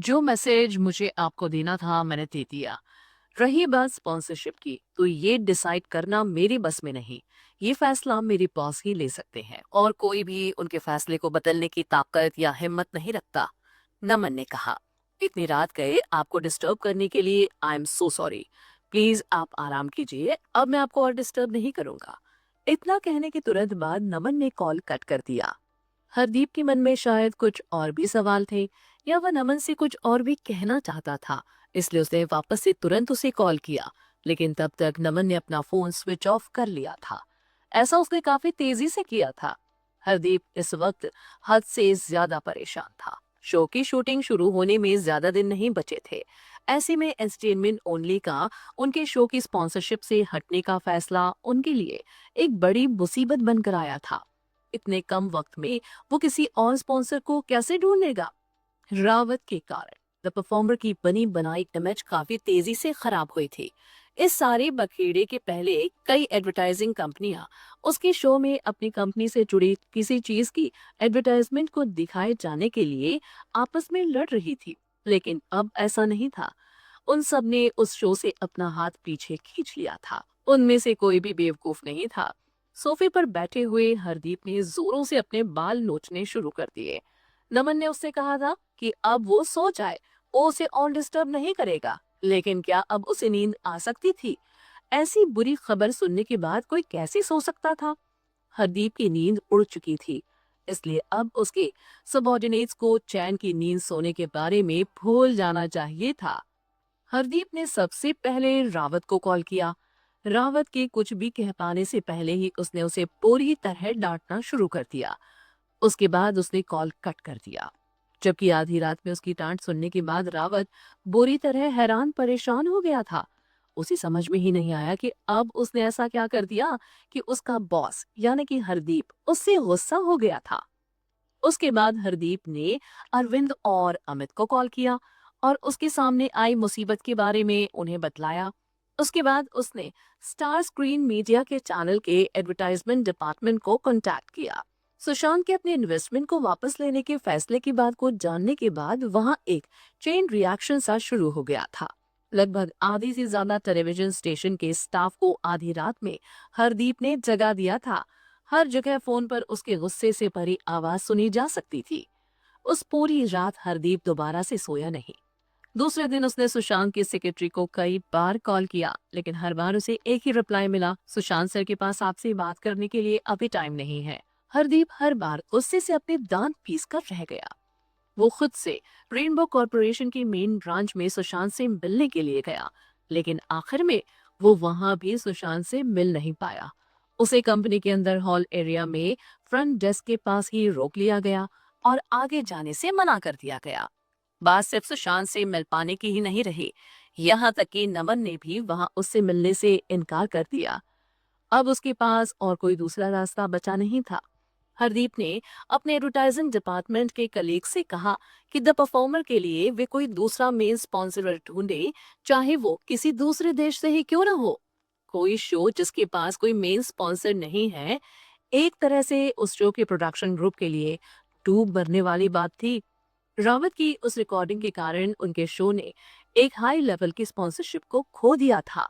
जो मैसेज मुझे आपको देना था मैंने दे दिया। रही बात स्पॉन्सरशिप की, तो ये डिसाइड करना मेरी बस में नहीं। ये फैसला मेरे बॉस ही ले सकते हैं और कोई भी उनके फैसले को बदलने की ताकत या हिम्मत नहीं रखता। नमन ने कहा, इतनी रात गए आपको डिस्टर्ब करने के लिए I am so sorry. Please आप आराम कीजिए, अब मैं आपको और डिस्टर्ब नहीं करूंगा। इतना कहने के तुरंत बाद नमन ने कॉल कट कर दिया। हरदीप के मन में शायद कुछ और भी सवाल थे या वह नमन से कुछ और भी कहना चाहता था, इसलिए उसने वापस से तुरंत उसे कॉल किया। लेकिन तब तक नमन ने अपना फोन स्विच ऑफ कर लिया था। ऐसा उसने काफी तेजी से किया था। हरदीप इस वक्त हद से ज्यादा परेशान था। शो की शूटिंग शुरू होने में ज्यादा दिन नहीं बचे थे। ऐसे में एंटरटेनमेंट ओनली का उनके शो की स्पॉन्सरशिप से हटने का फैसला उनके लिए एक बड़ी मुसीबत बनकर आया था। इतने कम वक्त में वो किसी और स्पॉन्सर को कैसे ढूंढ लेगा? रावत के कारण द परफॉर्मर की बनी बनाई इमेज काफी तेजी से खराब हुई थी। इस सारे बखेड़े के पहले कई एडवर्टाइजिंग कंपनियां उसके शो में अपनी कंपनी से जुड़ी किसी चीज की एडवर्टाइजमेंट को दिखाए जाने के लिए आपस में लड़ रही थी। लेकिन अब ऐसा नहीं था। उन सब ने उस शो से अपना हाथ पीछे खींच लिया था। उनमें से कोई भी बेवकूफ नहीं था। सोफे पर बैठे हुए हरदीप ने जोरों से अपने बाल नोचने शुरू कर दिए। नमन ने उससे कहा था कि अब वो सो जाए, वो उसे और डिस्टर्ब नहीं करेगा। लेकिन क्या अब उसे नींद आ सकती थी? ऐसी बुरी खबर सुनने के बाद कोई कैसे सो सकता था? हरदीप की नींद उड़ चुकी थी, इसलिए अब उसके सबॉर्डिनेट्स को चैन की नींद सोने के बारे में भूल जाना चाहिए था। हरदीप ने सबसे पहले रावत को कॉल किया। रावत के कुछ भी कह पाने से पहले ही उसने उसे पूरी तरह डांटना शुरू कर दिया। उसके बाद उसने कॉल कट कर दिया। जबकि आधी रात में उसकी डांट सुनने के बाद रावत बुरी तरह हैरान परेशान हो गया था। उसे समझ में ही नहीं आया कि अब उसने ऐसा क्या कर दिया कि उसका बॉस यानी कि हरदीप उससे गुस्सा हो गया था। उसके बाद हरदीप ने अरविंद और अमित को कॉल किया और उसके सामने आई मुसीबत के बारे में उन्हें बतलाया। उसके बाद उसने स्टार स्क्रीन मीडिया के चैनल के एडवर्टाइजमेंट डिपार्टमेंट को कांटेक्ट किया। सुशांत के अपने इन्वेस्टमेंट को वापस लेने के फैसले की बात को जानने के बाद वहां एक चेन रिएक्शन सा शुरू हो गया था। लगभग आधी से ज्यादा टेलीविजन स्टेशन के स्टाफ को आधी रात में हरदीप ने जगा दिया था। हर जगह फोन पर उसके गुस्से से भरी आवाज सुनी जा सकती थी। उस पूरी रात हरदीप दोबारा से सोया नहीं। दूसरे दिन उसने सुशांत की सेक्रेटरी को कई बार कॉल किया, लेकिन हर बार उसे एक ही रिप्लाई मिला, सुशांत सर के पास आपसे बात करने के लिए अभी टाइम नहीं है। हरदीप हर बार गुस्से से अपने दांत पीस कर रह गया। वो खुद से रेनबो कॉरपोरेशन की मेन ब्रांच में सुशांत से मिलने के लिए गया, लेकिन आखिर में वो वहां भी सुशांत से मिल नहीं पाया। उसे कंपनी के अंदर हॉल एरिया में फ्रंट डेस्क के पास ही रोक लिया गया और आगे जाने से मना कर दिया गया। बात सिर्फ सुशांत से मिल पाने की ही नहीं रही, यहाँ तक कि नमन ने भी वहां उससे मिलने से इनकार कर दिया। अब उसके पास और कोई दूसरा रास्ता बचा नहीं था। हरदीप ने अपने एडवर्टाइजिंग डिपार्टमेंट के कलीग से कहा कि द परफॉर्मर के लिए वे कोई दूसरा मेन स्पॉन्सर ढूंढे, चाहे वो किसी दूसरे देश से ही क्यों ना हो। कोई शो जिसके पास कोई मेन स्पॉन्सर नहीं है, एक तरह से उस शो के प्रोडक्शन ग्रुप के लिए डूब मरने वाली बात थी। रावत की उस रिकॉर्डिंग के कारण उनके शो ने एक हाई लेवल की स्पॉन्सरशिप को खो दिया था।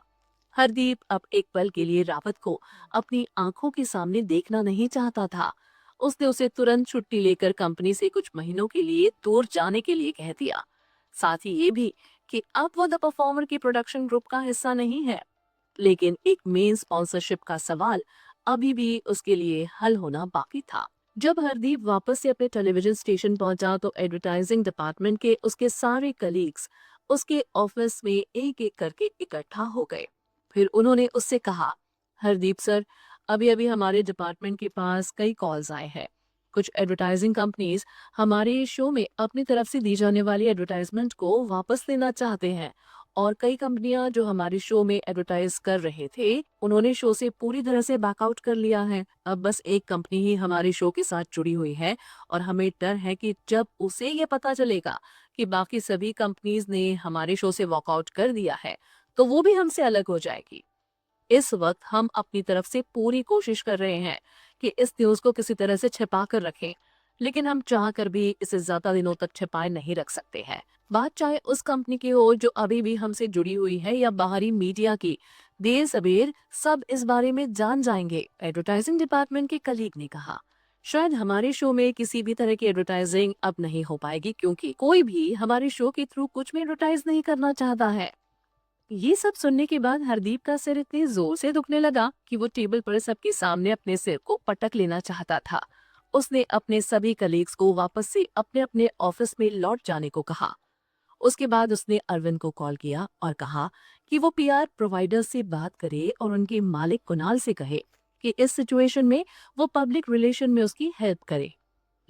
हरदीप अब एक पल के लिए रावत को अपनी आंखों के सामने देखना नहीं चाहता था। उसने उसे तुरंत छुट्टी लेकर कंपनी से कुछ महीनों के लिए दूर जाने के लिए कह दिया। साथ ही ये भी कि अब वो द परफॉर्मर की प्रोडक्शन ग्रुप का हिस्सा नहीं है। लेकिन एक मेन स्पॉन्सरशिप का सवाल अभी भी उसके लिए हल होना बाकी था। जब हरदीप वापस से अपने टेलीविजन स्टेशन पहुंचा तो एडवर्टाइजिंग डिपार्टमेंट के उसके सारे कलीग्स उसके ऑफिस में एक एक करके इकट्ठा हो गए। फिर उन्होंने उससे कहा, हरदीप सर, अभी अभी हमारे डिपार्टमेंट के पास कई कॉल्स आए हैं। कुछ एडवर्टाइजिंग कंपनीज हमारे शो में अपनी तरफ से दी जाने वाली एडवर्टाइजमेंट को वापस लेना चाहते हैं और कई कंपनियां जो हमारे शो में एडवर्टाइज कर रहे थे उन्होंने शो से पूरी तरह से बैकआउट कर लिया है। अब बस एक कंपनी ही हमारे शो के साथ जुड़ी हुई है और हमें डर है कि जब उसे ये पता चलेगा कि बाकी सभी कंपनीज ने हमारे शो से वॉकआउट कर दिया है तो वो भी हमसे अलग हो जाएगी। इस वक्त हम अपनी तरफ से पूरी कोशिश कर रहे हैं कि इस न्यूज को किसी तरह से छिपा कर रखें, लेकिन हम चाह कर भी इसे ज्यादा दिनों तक छिपाए नहीं रख सकते हैं। बात चाहे उस कंपनी की हो जो अभी भी हमसे जुड़ी हुई है या बाहरी मीडिया की, देर सबेर सब इस बारे में जान जाएंगे, एडवर्टाइजिंग डिपार्टमेंट के कलीग ने कहा। शायद हमारे शो में किसी भी तरह की एडवर्टाइजिंग अब नहीं हो पाएगी क्योंकि कोई भी हमारे शो के थ्रू कुछ भी एडवर्टाइज नहीं करना चाहता है। ये सब सुनने के बाद हरदीप का सिर इतने जोर से दुखने लगा कि वो टेबल पर सबके सामने अपने सिर को पटक लेना चाहता था। उसने अपने सभी कलीग्स को वापस से अपने अपने ऑफिस में लौट जाने को कहा। उसके बाद उसने अरविंद को कॉल किया और कहा कि वो पीआर प्रोवाइडर से बात करे और उनके मालिक कुणाल से कहे कि इस सिचुएशन में वो पब्लिक रिलेशन में उसकी हेल्प करे।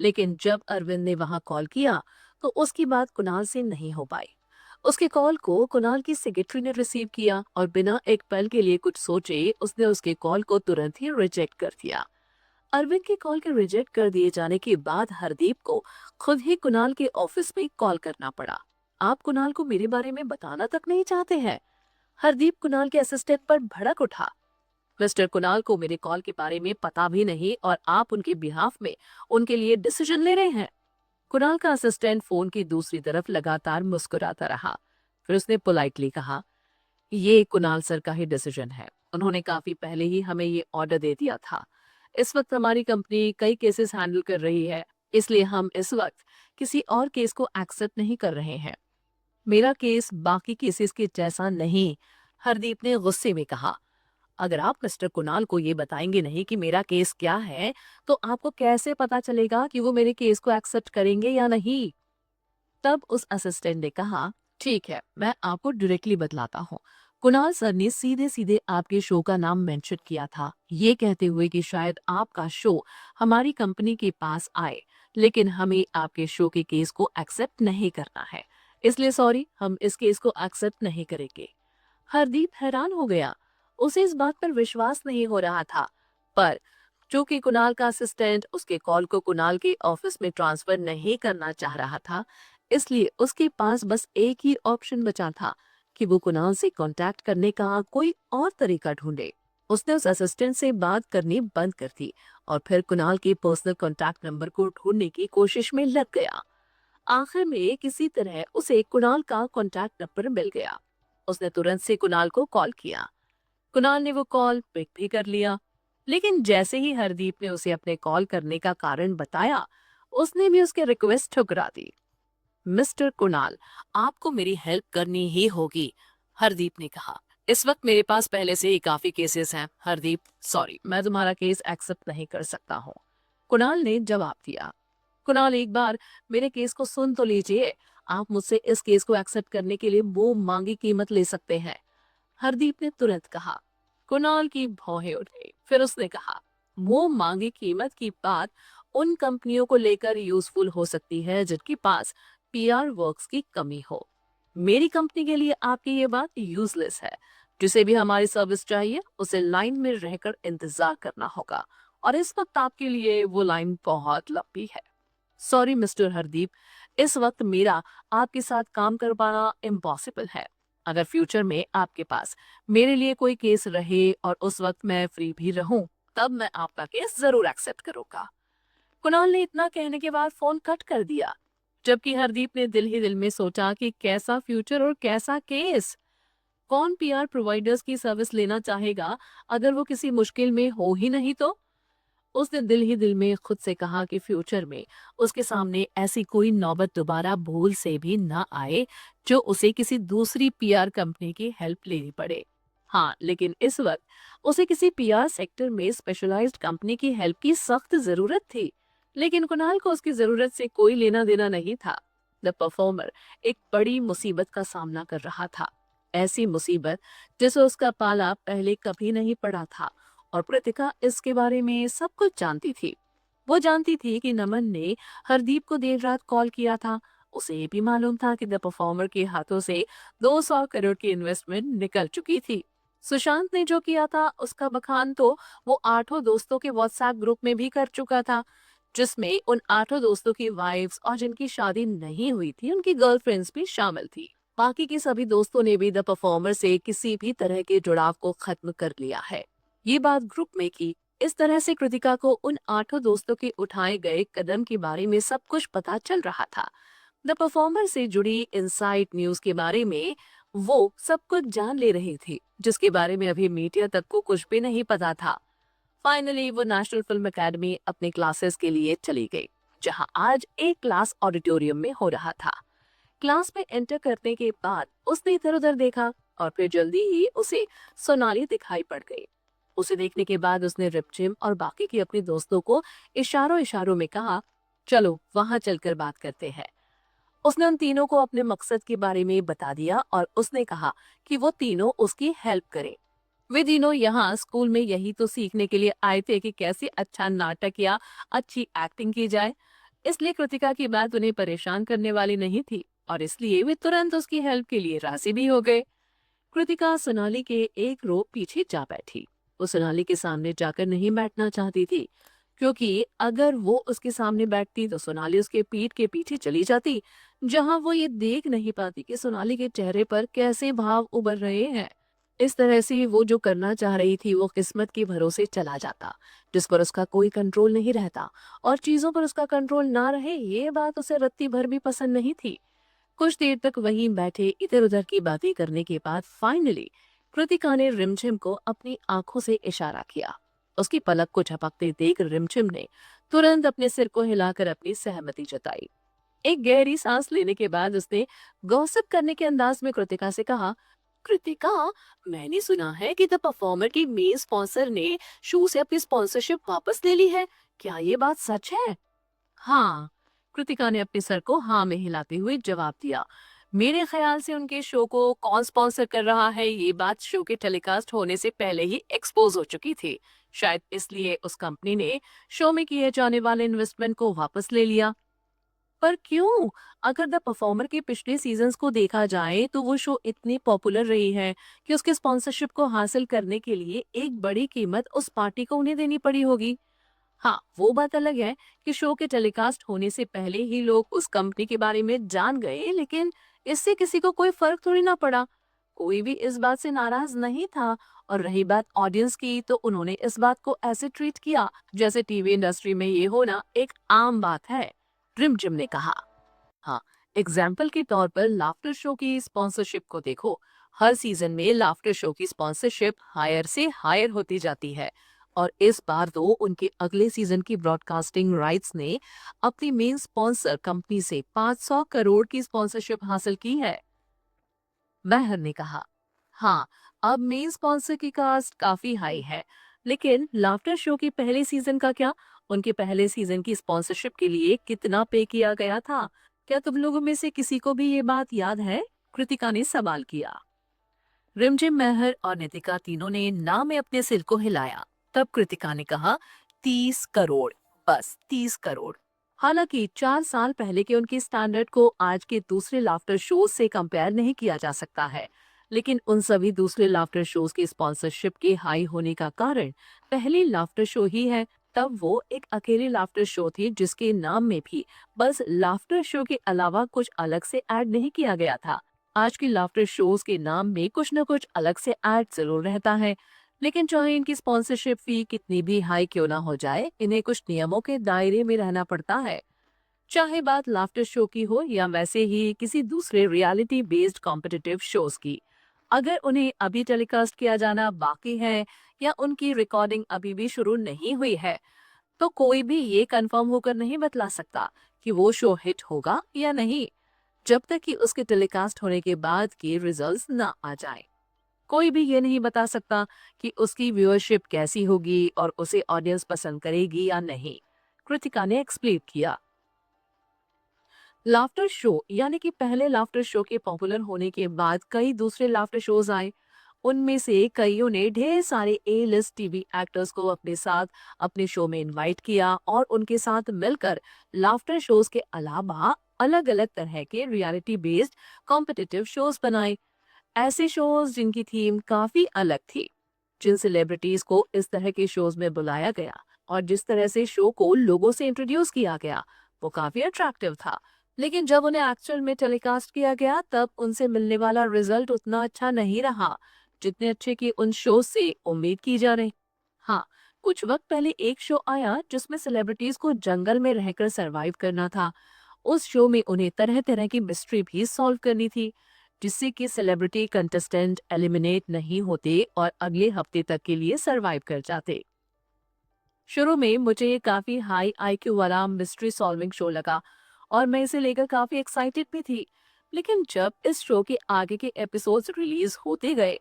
लेकिन जब अरविंद ने वहां कॉल किया तो उसकी बात कुणाल से नहीं हो पाई। उसके कॉल को कुणाल की सेक्रेटरी ने रिसीव किया और बिना एक पल के लिए कुछ सोचे उसने उसके कॉल को तुरंत ही रिजेक्ट कर दिया। अरविंद के कॉल के रिजेक्ट कर दिए जाने के बाद हरदीप को खुद ही कुणाल के ऑफिस में कॉल करना पड़ा। आप कुणाल को मेरे बारे में बताना तक नहीं चाहते हैं? हरदीप कुणाल के असिस्टेंट पर भड़क उठा। मिस्टर कुणाल को मेरे कॉल के बारे में पता भी नहीं और आप उनके बिहाफ में उनके लिए डिसीजन ले रहे हैं। कुणाल का असिस्टेंट फोन की दूसरी तरफ लगातार मुस्कुराता रहा। फिर उसने पोलाइटली कहा, ये कुणाल सर का ही डिसीजन है। उन्होंने काफी पहले ही हमें ये ऑर्डर दे दिया था। इस वक्त हमारी कंपनी कई केसेस हैंडल कर रही है, इसलिए हम इस वक्त किसी और केस को एक्सेप्ट नहीं कर रहे हैं। मेरा केस बाकी केसेस के जैसा नहीं, हरदीप ने गुस्से में कहा। अगर आप मिस्टर कुणाल को ये बताएंगे नहीं कि मेरा केस क्या है, तो आपको कैसे पता चलेगा कि वो मेरे केस को एक्सेप्ट करेंगे या नहीं? तब उस असिस्टेंट ने कहा, ठीक है, मैं आपको डायरेक्टली बतलाता हूँ। कुणाल सर ने सीधे सीधे आपके शो का नाम मेंशन किया था, ये कहते हुए कि शायद आपका शो हमारी कंपनी के पास आए, लेकिन हमें आपके शो के केस को एक्सेप्ट नहीं करना है। इसलिए सॉरी, हम इस केस को एक्सेप्ट नहीं करेंगे। हरदीप हैरान हो गया। उसे इस बात पर विश्वास नहीं हो रहा था। पर चूंकि कुणाल का असिस्टेंट उसके कॉल को कुणाल के ऑफिस में ट्रांसफर नहीं करना चाह रहा था, इसलिए उसके पास बस एक ही ऑप्शन बचा था कि वो कुणाल से कांटेक्ट करने का कोई और तरीका ढूंढे। उसने उस असिस्टेंट से बात करनी बंद कर दी और फिर कुणाल के पर्सनल कांटेक्ट नंबर को ढूंढने की कोशिश में लग गया। आखिर में किसी तरह उसे कुणाल का कांटेक्ट नंबर मिल गया। उसने तुरंत से कुणाल को कॉल किया। कुणाल ने वो कॉल पिक भी कर लिया, लेकिन जैसे ही हरदीप ने उसे अपने कॉल करने का कारण बताया, उसने भी उसके रिक्वेस्ट ठुकरा दी। मिस्टर कुणाल, आपको मेरी हेल्प करनी ही होगी, हरदीप ने कहा। इस वक्त मेरे पास पहले से ही काफी केसेस हैं। हरदीप, सॉरी, मैं तुम्हारा केस एक्सेप्ट नहीं कर सकता हूँ, कुणाल ने जवाब दिया। कुणाल, एक बार मेरे केस को सुन तो लीजिए। आप मुझसे इस केस को एक्सेप्ट करने के लिए वो मांगी कीमत ले सकते हैं, हरदीप ने तुरंत कहा। कुणाल की भौहें उठ गई। फिर उसने कहा, वो मांगी कीमत की बात उन कंपनियों को लेकर यूजफुल हो सकती है जिनके पास पीआर वर्क्स की कमी हो। मेरी कंपनी के लिए आपकी ये बात यूजलेस है। जिसे भी हमारी सर्विस चाहिए उसे लाइन में रहकर इंतजार करना होगा, और इस वक्त आपके लिए वो लाइन बहुत लंबी है। सॉरी मिस्टर हरदीप, इस वक्त मेरा आपके साथ काम कर पाना इम्पॉसिबल है। अगर फ्यूचर में आपके पास मेरे लिए कोई केस रहे और उस वक्त मैं फ्री भी रहूं, तब मैं आपका केस जरूर एक्सेप्ट करूंगा। कुणाल ने इतना कहने के बाद फोन कट कर दिया, जबकि हरदीप ने दिल ही दिल में सोचा कि कैसा फ्यूचर और कैसा केस। कौन पीआर प्रोवाइडर्स की सर्विस लेना चाहेगा अगर वो किसी मुश्किल में हो ही नहीं तो? उसने दिल ही दिल में खुद से कहा कि फ्यूचर में उसके सामने ऐसी कोई नौबत दोबारा भूल से भी ना आए जो उसे किसी दूसरी पीआर कंपनी की हेल्प लेनी पड़े। हाँ, लेकिन इस वक्त उसे किसी पीआर सेक्टर में स्पेशलाइज्ड कंपनी की हेल्प की सख्त जरूरत थी। लेकिन कुणाल को उसकी जरूरत से कोई लेना देना नहीं था। द परफॉर्मर एक बड़ी मुसीबत का सामना कर रहा था, ऐसी मुसीबत जिसे उसका पाला पहले कभी नहीं पड़ा था। और कृतिका इसके बारे में सब कुछ जानती थी। वो जानती थी कि नमन ने हरदीप को देर रात कॉल किया था। उसे ये भी मालूम था कि द परफॉर्मर के हाथों से 200 करोड़ की इन्वेस्टमेंट निकल चुकी थी। सुशांत ने जो किया था उसका बखान तो वो 8 दोस्तों के व्हाट्सएप ग्रुप में भी कर चुका था, जिसमें उन 8 दोस्तों की वाइफ्स और जिनकी शादी नहीं हुई थी उनकी गर्लफ्रेंड्स भी शामिल थी। बाकी के सभी दोस्तों ने भी द परफॉर्मर से किसी भी तरह के जुड़ाव को खत्म कर लिया है। ये बात ग्रुप में की। इस तरह से कृतिका को उन 8 दोस्तों के उठाए गए कदम के बारे में सब कुछ पता चल रहा था। द परफॉर्मर से जुड़ी इनसाइड न्यूज के बारे में वो सब कुछ जान ले रही थी, जिसके बारे में अभी मीडिया तक को कुछ भी नहीं पता था। फाइनली वो नेशनल फिल्म एकेडमी अपने क्लासेस के लिए चली गई, जहां आज एक क्लास ऑडिटोरियम में हो रहा था। क्लास में एंटर करने के बाद उसने इधर उधर देखा और फिर जल्दी ही उसे सोनाली दिखाई पड़ गई। उसे देखने के बाद उसने रिपचिम और बाकी के अपने दोस्तों को इशारों इशारों में कहा, चलो वहां चलकर बात करते हैं। उसने उन तीनों को अपने मकसद के बारे में बता दिया और उसने कहा कि वो तीनों उसकी हेल्प करें। वे तीनों यहाँ स्कूल में यही तो सीखने के लिए आए थे कि कैसे अच्छा नाटक या अच्छी एक्टिंग की जाए। इसलिए कृतिका की बात उन्हें परेशान करने वाली नहीं थी और इसलिए वे तुरंत उसकी हेल्प के लिए राजी भी हो गए। कृतिका सोनाली के एक रो पीछे जा बैठी। वो सोनाली के सामने जाकर नहीं बैठना चाहती थी, क्योंकि अगर वो उसके सामने बैठती तो सोनाली उसके पीठ के पीछे चली जाती, जहां वो ये देख नहीं पाती कि सोनाली के चेहरे पर कैसे भाव उभर रहे हैं। इस तरह से वो जो करना चाह रही थी वो किस्मत के भरोसे चला जाता, जिस पर उसका कोई कंट्रोल नहीं रहता। और चीजों पर उसका कंट्रोल ना रहे, ये बात उसे रत्ती भर भी पसंद नहीं थी। कुछ देर तक वहीं बैठे इधर उधर की बातें करने के बाद फाइनली कृतिका ने रिमझिम को अपनी आंखों से इशारा किया। उसकी पलक को झपकते देख रिमझिम ने तुरंत अपने सिर को हिलाकर अपनी सहमति जताई। एक गहरी सांस लेने के बाद उसने गॉसिप करने के अंदाज में कृतिका से कहा, कृतिका, मैंने सुना है कि द परफॉर्मर की मेन स्पॉन्सर ने शो से अपनी स्पॉन्सरशिप वापस ले ली है। क्या ये बात सच है? हाँ, कृतिका ने अपने सर को हाँ में हिलाते हुए जवाब दिया। मेरे ख्याल से उनके शो को कौन स्पॉन्सर कर रहा है, ये बात शो के टेलीकास्ट होने से पहले ही एक्सपोज हो चुकी थी। शायद इसलिए उस कंपनी ने शो में किए जाने वाले इन्वेस्टमेंट को वापस ले लिया। पर क्यों? अगर द परफॉर्मर के पिछले सीजन्स को देखा जाए तो वो शो इतनी पॉपुलर रही है कि उसके स्पॉन्सरशिप को हासिल करने के लिए एक बड़ी कीमत उस पार्टी को उन्हें देनी पड़ी होगी। हाँ, वो बात अलग है कि शो के टेलीकास्ट होने से पहले ही लोग उस कंपनी के बारे में जान गए, लेकिन इससे किसी को कोई फर्क थोड़ी ना पड़ा। कोई भी इस बात से नाराज नहीं था। और रही बात ऑडियंस की, तो उन्होंने इस बात को ऐसे ट्रीट किया जैसे टीवी इंडस्ट्री में ये होना एक आम बात है। रिमझिम ने कहा, हाँ, एग्जाम्पल के तौर पर लाफ्टर शो की स्पॉन्सरशिप को देखो। हर सीजन में लाफ्टर शो की स्पॉन्सरशिप हायर से हायर होती जाती है और इस बार तो उनके अगले सीजन की ब्रॉडकास्टिंग राइट्स ने अपनी मेन स्पॉन्सर कंपनी से 500 करोड़ की स्पॉन्सरशिप हासिल की है। महर ने कहा, हाँ, अब मेन स्पॉन्सर की कास्ट काफी हाई है, लेकिन लाफ्टर शो की पहले सीजन का क्या? उनके पहले सीजन की स्पॉन्सरशिप के लिए कितना पे किया गया था? क्या तुम लोगों में से किसी को भी ये बात याद है? कृतिका ने सवाल किया। रिमझिम, महर और नितिका तीनों ने ना में अपने सिर को हिलाया। तब कृतिका ने कहा, 30 करोड़, बस 30 करोड़। हालांकि 4 साल पहले के उनके स्टैंडर्ड को आज के दूसरे लाफ्टर शोज से कंपेयर नहीं किया जा सकता है, लेकिन उन सभी दूसरे लाफ्टर शोज के स्पॉन्सरशिप के हाई होने का कारण पहली लाफ्टर शो ही है। तब वो एक अकेले लाफ्टर शो थी जिसके नाम में भी बस लाफ्टर शो के अलावा कुछ अलग से ऐड नहीं किया गया था। आज की लाफ्टर शोज के नाम में कुछ न कुछ अलग से ऐड जरूर रहता है, लेकिन चाहे इनकी स्पॉन्सरशिप फी कितनी भी हाई क्यों ना हो जाए, इन्हें कुछ नियमों के दायरे में रहना पड़ता है। चाहे बात लाफ्टर शो की हो या वैसे ही किसी दूसरे रियलिटी बेस्ड कॉम्पिटिटिव शोज की। अगर उन्हें अभी टेलीकास्ट किया जाना बाकी है या उनकी रिकॉर्डिंग अभी भी शुरू नहीं हुई है, तो कोई भी ये कंफर्म होकर नहीं बतला सकता कि वो शो हिट होगा या नहीं, जब तक कि उसके टेलीकास्ट होने के बाद के रिजल्ट्स ना आ जाए। कोई भी ये नहीं बता सकता कि उसकी व्यूअरशिप कैसी होगी और उसे ऑडियंस पसंद करेगी या नहीं। कृतिका ने एक्सप्लेन किया। लाफ्टर शो यानी कि पहले लाफ्टर शो के पॉपुलर होने के बाद कई दूसरे लाफ्टर शोज आए। उनमें से कईयों ने ढेर सारे ए लिस्ट टीवी एक्टर्स को अपने साथ अपने शो में इनवाइट किया और उनके साथ मिलकर लाफ्टर शोज के अलावा अलग अलग तरह के रियलिटी बेस्ड कॉम्पिटिटिव शोज बनाए। ऐसे शोज जिनकी थीम काफी अलग थी। जिन सेलिब्रिटीज को इस तरह के शोज में बुलाया गया और जिस तरह से शो को लोगों से इंट्रोड्यूस किया गया, वो काफी अट्रैक्टिव था। लेकिन जब उन्हें एक्चुअल में टेलीकास्ट किया गया तब उनसे मिलने वाला रिजल्ट उतना अच्छा नहीं रहा जितने अच्छे की उन शो से उम्मीद की जा रही। हाँ, कुछ वक्त पहले एक शो आया जिसमें सेलिब्रिटीज को जंगल में रहकर सरवाइव करना था। उस शो में उन्हें तरह तरह की मिस्ट्री भी सॉल्व करनी थी, जिससे कि सेलिब्रिटी कंटेस्टेंट एलिमिनेट नहीं होते और अगले हफ्ते तक के लिए सरवाइव कर जाते। शुरू में मुझे ये काफी हाई आईक्यू वाला मिस्ट्री सॉल्विंग शो लगा और मैं इसे लेकर काफी एक्साइटेड भी थी। लेकिन जब इस शो के आगे के एपिसोड्स रिलीज होते गए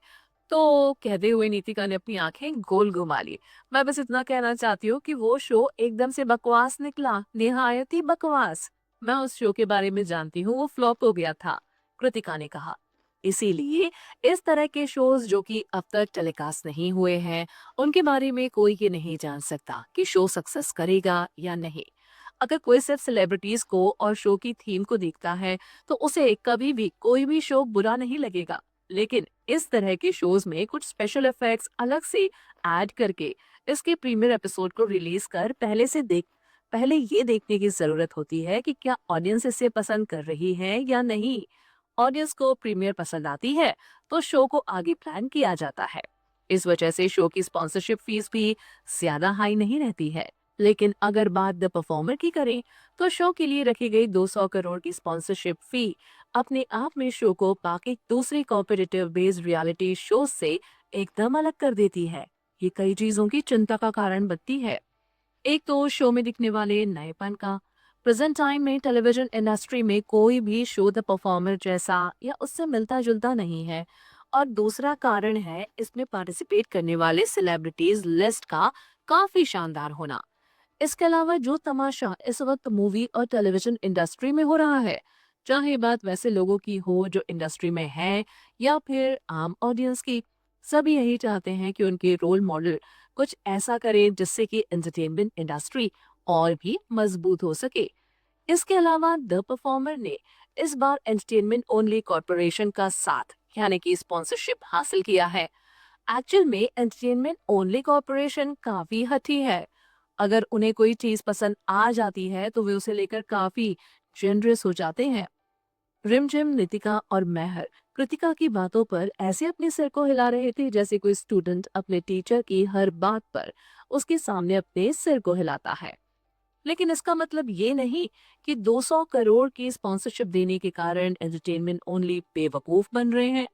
तो कहते हुए नीतिका ने अपनी आंखें गोल घुमा ली। मैं बस इतना कहना चाहती हूँ कि वो शो एकदम से बकवास निकला, निहायत ही बकवास। मैं उस शो के बारे में जानती हूँ, वो फ्लॉप हो गया था, कृतिका ने कहा। इसीलिए इस तरह के शोज जो कि अब तक टेलीकास्ट नहीं हुए हैं, उनके बारे में कोई ये नहीं जान सकता कि शो सक्सेस करेगा या नहीं। अगर कोई सिर्फ सेलिब्रिटीज को और शो की थीम को देखता है तो उसे कभी भी कोई भी शो बुरा नहीं लगेगा। लेकिन इस तरह के शोज में कुछ स्पेशल इफेक्ट्स अलग से ऐड करके इसके प्रीमियर एपिसोड को रिलीज कर पहले ये देखने की जरूरत होती है कि क्या ऑडियंस इसे पसंद कर रही है या नहीं। ऑडियंस को प्रीमियर पसंद आती है तो शो को आगे प्लान किया जाता है। इस वजह से शो की स्पॉन्सरशिप फीस भी ज्यादा हाई नहीं रहती है। लेकिन अगर बात द परफॉर्मर की करें तो शो के लिए रखी गई 200 करोड़ की स्पॉन्सरशिप फी अपने आप में शो को बाकी दूसरे कॉम्पिटिटिव बेस्ड रियलिटी शो से एकदम अलग कर देती है। ये कई चीजों की चिंता का कारण बनती है। एक तो शो में दिखने वाले नएपन का। प्रेजेंट टाइम में टेलीविजन इंडस्ट्री में कोई भी शो द परफॉर्मर जैसा या उससे मिलता जुलता नहीं है। और दूसरा कारण है इसमें पार्टिसिपेट करने वाले सेलिब्रिटीज लिस्ट का काफी शानदार होना। इसके अलावा जो तमाशा इस वक्त मूवी और टेलीविजन इंडस्ट्री में हो रहा है, चाहे बात वैसे लोगों की हो जो इंडस्ट्री में है या फिर आम ऑडियंस की, सभी यही चाहते हैं कि उनके रोल मॉडल कुछ ऐसा करें जिससे कि एंटरटेनमेंट इंडस्ट्री और भी मजबूत हो सके। इसके अलावा द परफॉर्मर ने इस बार एंटरटेनमेंट ओनली कॉरपोरेशन का साथ यानी कि स्पॉन्सरशिप हासिल किया है। एक्चुअल में एंटरटेनमेंट ओनली कॉरपोरेशन काफी हठी है। अगर उन्हें कोई चीज पसंद आ जाती है तो वे उसे लेकर काफी जेनरस हो जाते हैं। रिमझिम, नितिका और महर कृतिका की बातों पर ऐसे अपने सिर को हिला रहे थे जैसे कोई स्टूडेंट अपने टीचर की हर बात पर उसके सामने अपने सिर को हिलाता है। लेकिन इसका मतलब ये नहीं कि 200 करोड़ की स्पॉन्सरशिप देने के कारण एंटरटेनमेंट ओनली बेवकूफ बन रहे हैं,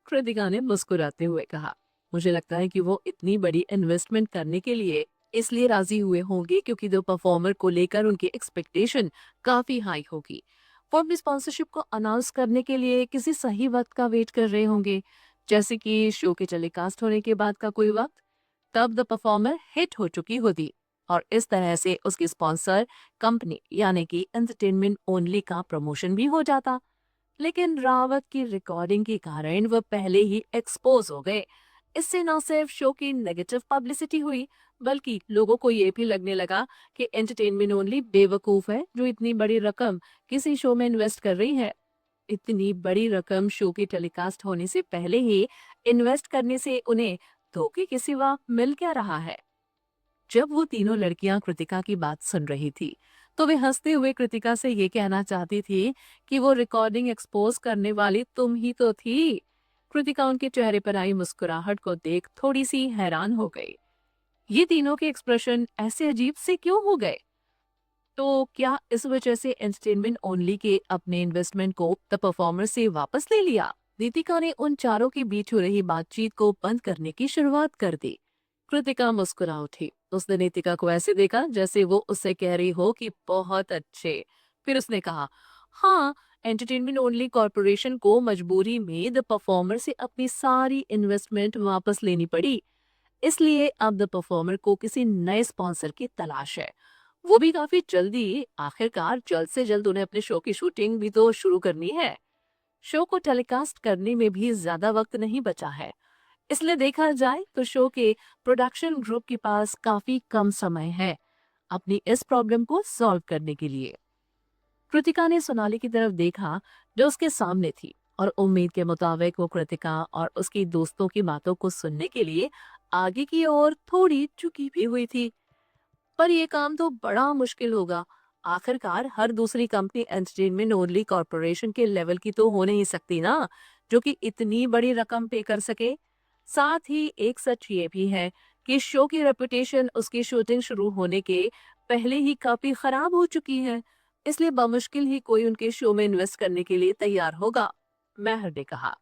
कृतिका ने मुस्कुराते हुए कहा। मुझे लगता है कि वो इतनी बड़ी इन्वेस्टमेंट करने के लिए इसलिए राजी हुए होंगे क्योंकि दो परफॉर्मर को लेकर उनकी एक्सपेक्टेशन काफी हाई होगी। वो अपनी स्पॉन्सरशिप को अनाउंस करने के लिए किसी सही वक्त का वेट कर रहे होंगे, जैसे कि शो के टेलीकास्ट होने के बाद का कोई वक्त। तब द परफॉर्मर हिट हो चुकी होती और इस तरह से उसकी स्पॉन्सर कंपनी यानी कि एंटरटेनमेंट ओनली का प्रमोशन भी हो जाता। लेकिन रावत की रिकॉर्डिंग के कारण वह पहले ही एक्सपोज हो गए। इससे न सिर्फ शो की नेगेटिव पब्लिसिटी हुई बल्कि लोगों को ये भी लगने लगा कि एंटरटेनमेंट ओनली बेवकूफ है जो इतनी बड़ी रकम किसी शो में इन्वेस्ट कर रही है। इतनी बड़ी रकम शो के टेलीकास्ट होने से पहले ही इन्वेस्ट करने से उन्हें धोखे के सिवा मिल क्या रहा है। जब वो तीनों लड़कियां कृतिका की बात सुन रही थी तो वे हंसते हुए कृतिका से ये कहना चाहती थी कि वो रिकॉर्डिंग एक्सपोज करने वाली तुम ही तो थी। कृतिका उनके चेहरे पर आई मुस्कुराहट को देख थोड़ी सी हैरान हो गई। ये तीनों के एक्सप्रेशन ऐसे अजीब से क्यों हो गए? तो क्या इस वजह से एंटरटेनमेंट ओनली के अपने इन्वेस्टमेंट को द परफॉर्मर से वापस ले लिया? दीपिका ने उन चारों के बीच हो रही बातचीत को बंद करने की शुरुआत कर दी। कृतिका मुस्कुरा उठी। उसने नीतिका को ऐसे देखा जैसे वो उससे कह रही हो कि बहुत अच्छे। फिर उसने कहा, हाँ, एंटरटेनमेंट ओनली कॉरपोरेशन को मजबूरी में द परफॉर्मर से अपनी सारी इन्वेस्टमेंट वापस लेनी पड़ी। इसलिए अब द परफॉर्मर को किसी नए स्पॉन्सर की तलाश है, वो भी काफी जल्दी। आखिरकार जल्द से जल्द उन्हें अपने शो की शूटिंग भी तो शुरू करनी है। शो को टेलीकास्ट करने में भी ज्यादा वक्त नहीं बचा है। इसलिए देखा जाए तो शो के प्रोडक्शन ग्रुप के पास काफी कम समय है अपनी इस प्रॉब्लम को सॉल्व करने के लिए। कृतिका ने सोनाली की तरफ देखा जो उसके सामने थी और उम्मीद के मुताबिक वो कृतिका और उसकी दोस्तों की बातों को सुनने के लिए आगे की ओर थोड़ी झुकी भी हुई थी। पर यह काम तो बड़ा मुश्किल होगा। आखिरकार हर दूसरी कंपनी एंटरटेनमेंट ओनली कॉरपोरेशन के लेवल की तो हो नहीं सकती ना, जो कि इतनी बड़ी रकम पे कर सके। साथ ही एक सच ये भी है कि शो की रेपुटेशन उसकी शूटिंग शुरू होने के पहले ही काफी खराब हो चुकी है। इसलिए बमुश्किल ही कोई उनके शो में इन्वेस्ट करने के लिए तैयार होगा। मेहर ने कहा,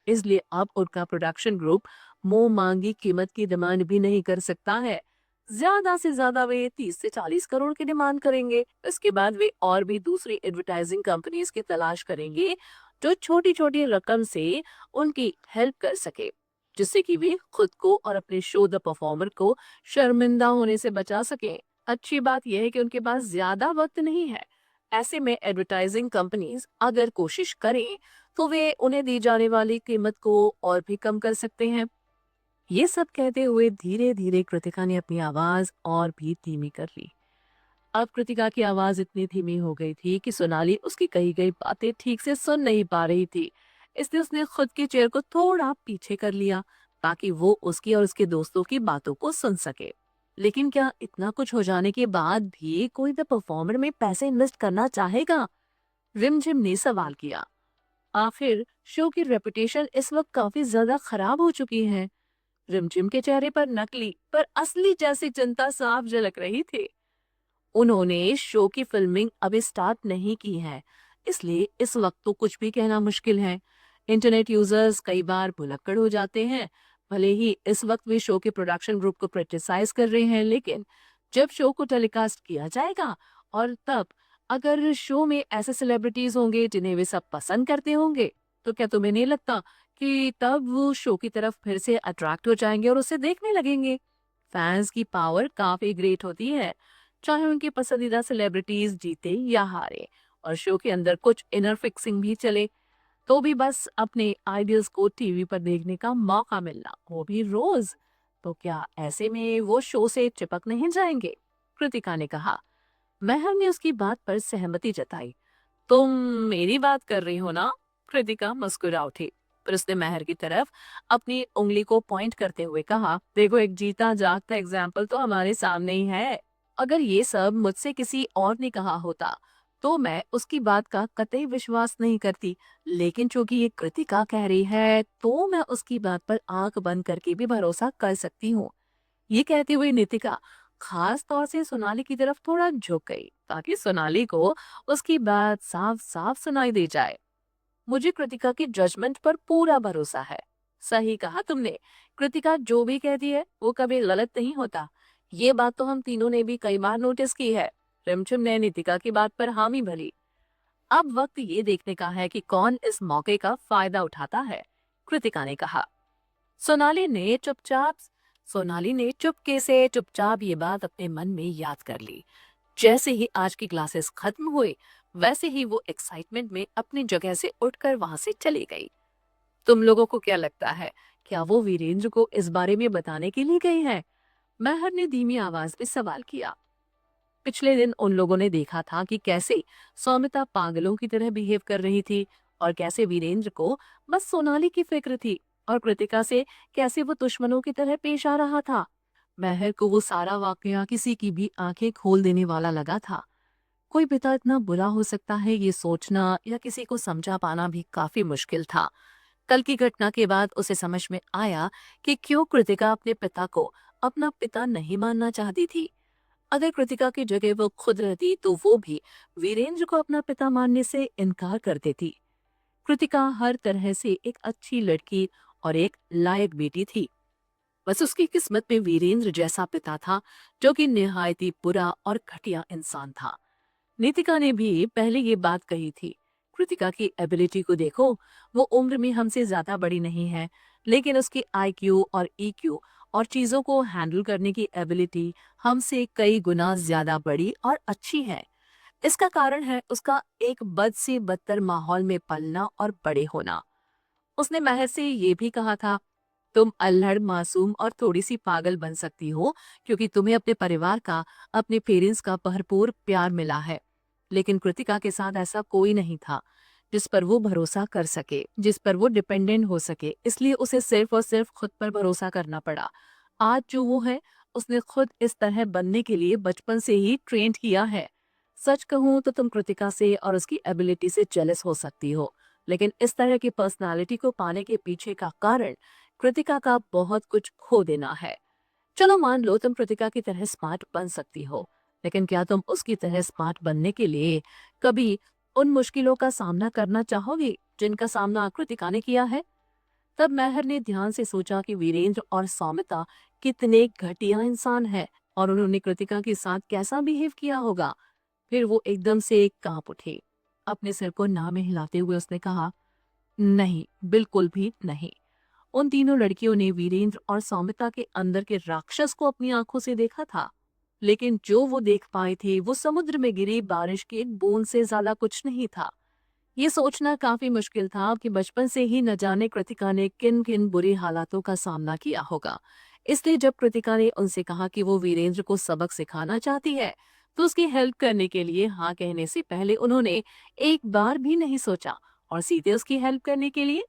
इसलिए अब उनका प्रोडक्शन ग्रुप मुंह मांगी कीमत की डिमांड भी नहीं कर सकता है। ज्यादा से ज्यादा वे 30 से 40 करोड़ की डिमांड करेंगे। इसके बाद वे और भी दूसरी एडवर्टाइजिंग कंपनीज की तलाश करेंगे जो छोटी छोटी रकम से उनकी हेल्प कर सके, जिससे कि वे खुद को और अपने शो द परफॉर्मर को शर्मिंदा होने से बचा सके। अच्छी बात यह है कि उनके पास ज्यादा वक्त नहीं है। ऐसे में एडवर्टाइजिंग कंपनीज अगर कोशिश करें तो वे उन्हें दी जाने वाली कीमत को और भी कम कर सकते हैं। ये सब कहते हुए धीरे धीरे कृतिका ने अपनी आवाज और भी धीमी कर ली। अब कृतिका की आवाज इतनी धीमी हो गई थी कि सोनाली उसकी कही गई बातें ठीक से सुन नहीं पा रही थी। इसलिए उसने खुद के चेयर को थोड़ा पीछे कर लिया ताकि वो उसकी और उसके दोस्तों की बातों को सुन सके। लेकिन क्या इतना कुछ हो जाने के बाद भी कोई द परफॉर्मर में पैसे इन्वेस्ट करना चाहेगा? रिमझिम ने सवाल किया। आखिर शो की रेपुटेशन इस वक्त काफी ज्यादा खराब हो चुकी है। रिमझिम के चेहरे पर नकली पर असली जैसी चिंता साफ झलक रही थी। उन्होंने शो की फिल्मिंग अभी स्टार्ट नहीं की है, इसलिए इस वक्त तो कुछ भी कहना मुश्किल है। इंटरनेट यूजर्स कई बार भुलक्कड़ हो जाते हैं। भले ही इस वक्त वे शो के प्रोडक्शन ग्रुप को क्रिटिसाइज कर रहे हैं, लेकिन जब शो को टेलीकास्ट किया जाएगा और तब अगर शो में ऐसे सेलिब्रिटीज होंगे जिन्हें वे सब पसंद करते होंगे, तो क्या तुम्हें नहीं लगता कि तब वो शो की तरफ फिर से अट्रैक्ट हो जाएंगे और उसे देखने लगेंगे? फैंस की पावर काफी ग्रेट होती है, चाहे उनके पसंदीदा सेलिब्रिटीज जीते या हारे और शो के अंदर कुछ इनर फिक्सिंग भी चले, तो भी बस अपने आइडियल्स को टीवी पर देखने का मौका मिलना, वो भी रोज। तो क्या ऐसे में वो शो से चिपक नहीं जाएंगे? कृतिका ने कहा। महर ने उसकी बात पर सहमति जताई। तुम मेरी बात कर रही हो ना? कृतिका मुस्कुरा उठी। पर उसने महर की तरफ अपनी उंगली को पॉइंट करते हुए कहा, देखो एक जीता जागता एग्जाम्पल तो हमारे सामने ही है। अगर ये सब मुझसे किसी और ने कहा होता तो मैं उसकी बात का कतई विश्वास नहीं करती, लेकिन चूंकि ये कृतिका कह रही है तो मैं उसकी बात पर आंख बंद करके भी भरोसा कर सकती हूँ। ये कहते हुए नितिका खास तौर से सोनाली की तरफ थोड़ा झुक गई ताकि सोनाली को उसकी बात साफ साफ सुनाई दे जाए। मुझे कृतिका की जजमेंट पर पूरा भरोसा है। सही कहा तुमने। कृतिका जो भी कहती है वो कभी गलत नहीं होता। ये बात तो हम तीनों ने भी कई बार नोटिस की है। रिमझिम ने नितिका की बात पर हामी भरी। अब वक्त ये देखने का है कि कौन इस मौके का फायदा उठाता है, कृतिका ने कहा। सोनाली ने चुपचाप सोनाली ने चुपके से चुपचाप ये बात अपने मन में याद कर ली। जैसे ही आज की क्लासेस खत्म हुई, वैसे ही वो एक्साइटमेंट में अपनी जगह से उठकर वहां से चली गई। तुम लोगों को क्या लगता है, क्या वो वीरेंद्र को इस बारे में बताने के लिए गई है? महर ने धीमी आवाज में सवाल किया। पिछले दिन उन लोगों ने देखा था कि कैसे सौमिता पागलों की तरह बिहेव कर रही थी और कैसे वीरेंद्र को बस सोनाली की फिक्र थी और कृतिका से कैसे वो दुश्मनों की तरह पेश आ रहा था। महर को वो सारा वाकया किसी की भी आंखें खोल देने वाला लगा था। कोई पिता इतना बुरा हो सकता है ये सोचना या किसी को समझा पाना भी काफी मुश्किल था। कल की घटना के बाद उसे समझ में आया कि क्यों कृतिका अपने पिता को अपना पिता नहीं मानना चाहती थी। अगर कृतिका की जगह वो खुद रहती तो वो भी वीरेंद्र को अपना पिता मानने से इनकार कर देती। कृतिका हर तरह से एक अच्छी लड़की और एक लायक बेटी थी। बस उसकी किस्मत में वीरेंद्र जैसा पिता था जो कि निहायत ही बुरा और घटिया इंसान था। नितिका ने भी पहले ये बात कही थी। कृतिका की एबिलिटी को देखो, वो उम्र में हमसे ज्यादा बड़ी नहीं है, लेकिन उसकी आईक्यू और ईक्यू और चीजों को हैंडल करने की एबिलिटी हमसे कई गुना ज्यादा बड़ी और अच्छी है। इसका कारण है उसका एक बद से बदतर माहौल में पलना और बड़े होना। उसने महर से ये भी कहा था, तुम अल्हड़ मासूम और थोड़ी सी पागल बन सकती हो क्योंकि तुम्हें अपने परिवार का, अपने पेरेंट्स का भरपूर प्यार मिला है। लेकिन कृतिका के साथ ऐसा कोई नहीं था जिस पर वो भरोसा कर सके, जिस पर वो डिपेंडेंट हो सके, इसलिए उसे सिर्फ और सिर्फ खुद पर भरोसा करना पड़ा। आज जो वो है उसने खुद इस तरह बनने के लिए बचपन से ही ट्रेंड किया है। सच कहूं तो तुम कृतिका से और उसकी एबिलिटी से जेलस हो सकती हो, लेकिन इस तरह की पर्सनालिटी को पाने के पीछे का कारण कृतिका का बहुत कुछ खो देना है। चलो मान लो तुम कृतिका की तरह स्मार्ट बन सकती हो, लेकिन क्या तुम उसकी तरह स्मार्ट बनने के लिए कभी उन मुश्किलों का सामना करना चाहोगे जिनका सामना कृतिका ने किया है? तब महर ने ध्यान से सोचा कि वीरेंद्र और सौमिता कितने घटिया इंसान है और उन्होंने कृतिका के साथ कैसा बिहेव किया होगा। फिर वो एकदम से कांप उठी। अपने सिर को ना में हिलाते हुए उसने कहा, नहीं, बिल्कुल भी नहीं। उन तीनों लड़कियों ने वीरेंद्र और सौमिता के अंदर के राक्षस को अपनी आंखों से देखा था, लेकिन जो वो देख पाए थे वो समुद्र में गिरी बारिश की एक बूंद से ज्यादा कुछ नहीं था। ये सोचना काफी मुश्किल था कि बचपन से ही न जाने कृतिका ने किन किन बुरी हालातों का सामना किया होगा। इसलिए जब कृतिका ने उनसे कहा कि वो वीरेंद्र को सबक सिखाना चाहती है, तो उसकी हेल्प करने के लिए हाँ कहने से पहले उन्होंने एक बार भी नहीं सोचा और सीधे उसकी हेल्प करने के लिए।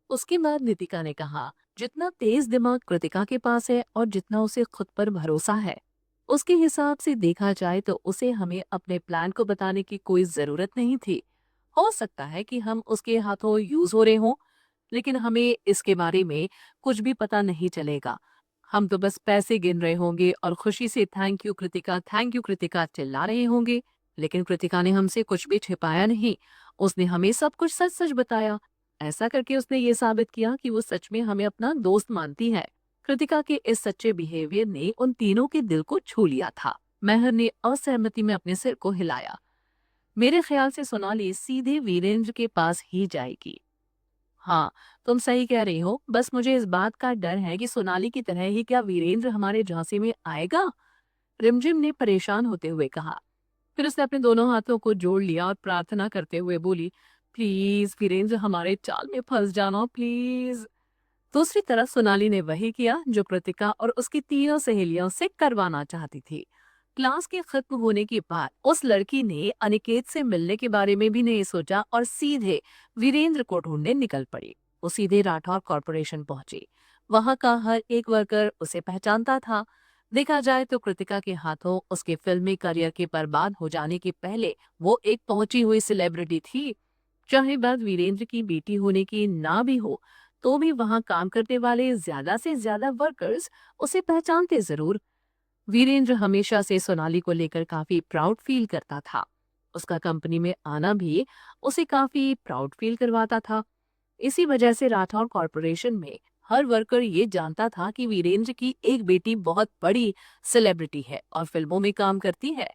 उसके बाद नितिका ने कहा, जितना तेज दिमाग कृतिका के पास है और जितना उसे खुद पर भरोसा है, उसके हिसाब से देखा जाए तो उसे हमें अपने प्लान को बताने की कोई जरूरत नहीं थी। हो सकता है कि हम उसके हाथों यूज हो रहे हों, लेकिन हमें इसके बारे में कुछ भी पता नहीं चलेगा। हम तो बस पैसे गिन रहे होंगे और खुशी से थैंक यू कृतिका चिल्ला रहे होंगे। लेकिन कृतिका ने हमसे कुछ भी छिपाया नहीं। उसने हमें सब कुछ सच सच बताया। ऐसा करके उसने ये साबित किया कि वो सच में हमें अपना दोस्त मानती है। कृतिका के इस सच्चे बिहेवियर ने उन तीनों के दिल को छू लिया था। महर ने असहमति में अपने सिर को हिलाया। मेरे ख्याल से सोनाली सीधे वीरेंद्र के पास ही जाएगी। हाँ, तुम सही कह रही हो। बस मुझे इस बात का डर है कि सोनाली की तरह ही क्या वीरेंद्र हमारे झांसे में आएगा? रिमझिम ने परेशान होते हुए कहा। फिर उसने अपने दोनों हाथों को जोड़ लिया और प्रार्थना करते हुए बोली, प्लीज वीरेंद्र हमारे चाल में फंस जाना प्लीज। दूसरी तरफ सोनाली ने वही किया जो कृतिका और उसकी तीनों सहेलियों से करवाना चाहती थी। क्लास के खत्म होने के बाद उस लड़की ने अनिकेत से मिलने के बारे में भी नहीं सोचा और सीधे वीरेंद्र को ढूंढने निकल पड़ी। वो सीधे राठौर कॉरपोरेशन पहुंची। वहां का हर एक वर्कर उसे पहचानता था। देखा जाए तो कृतिका के हाथों उसके फिल्मी करियर के बर्बाद हो जाने के पहले वो एक पहुंची हुई सेलिब्रिटी थी। चाहे बात वीरेंद्र की बेटी होने की ना भी हो, तो भी वहां काम करने वाले ज्यादा से ज्यादा वर्कर्स उसे पहचानते जरूर। वीरेंद्र हमेशा से सोनाली को लेकर काफी प्राउड फील करता था। उसका कंपनी में आना भी उसे काफी प्राउड फील करवाता था। इसी वजह से राठौर कॉरपोरेशन में हर वर्कर ये जानता था कि वीरेंद्र की एक बेटी बहुत बड़ी सेलिब्रिटी है और फिल्मों में काम करती है।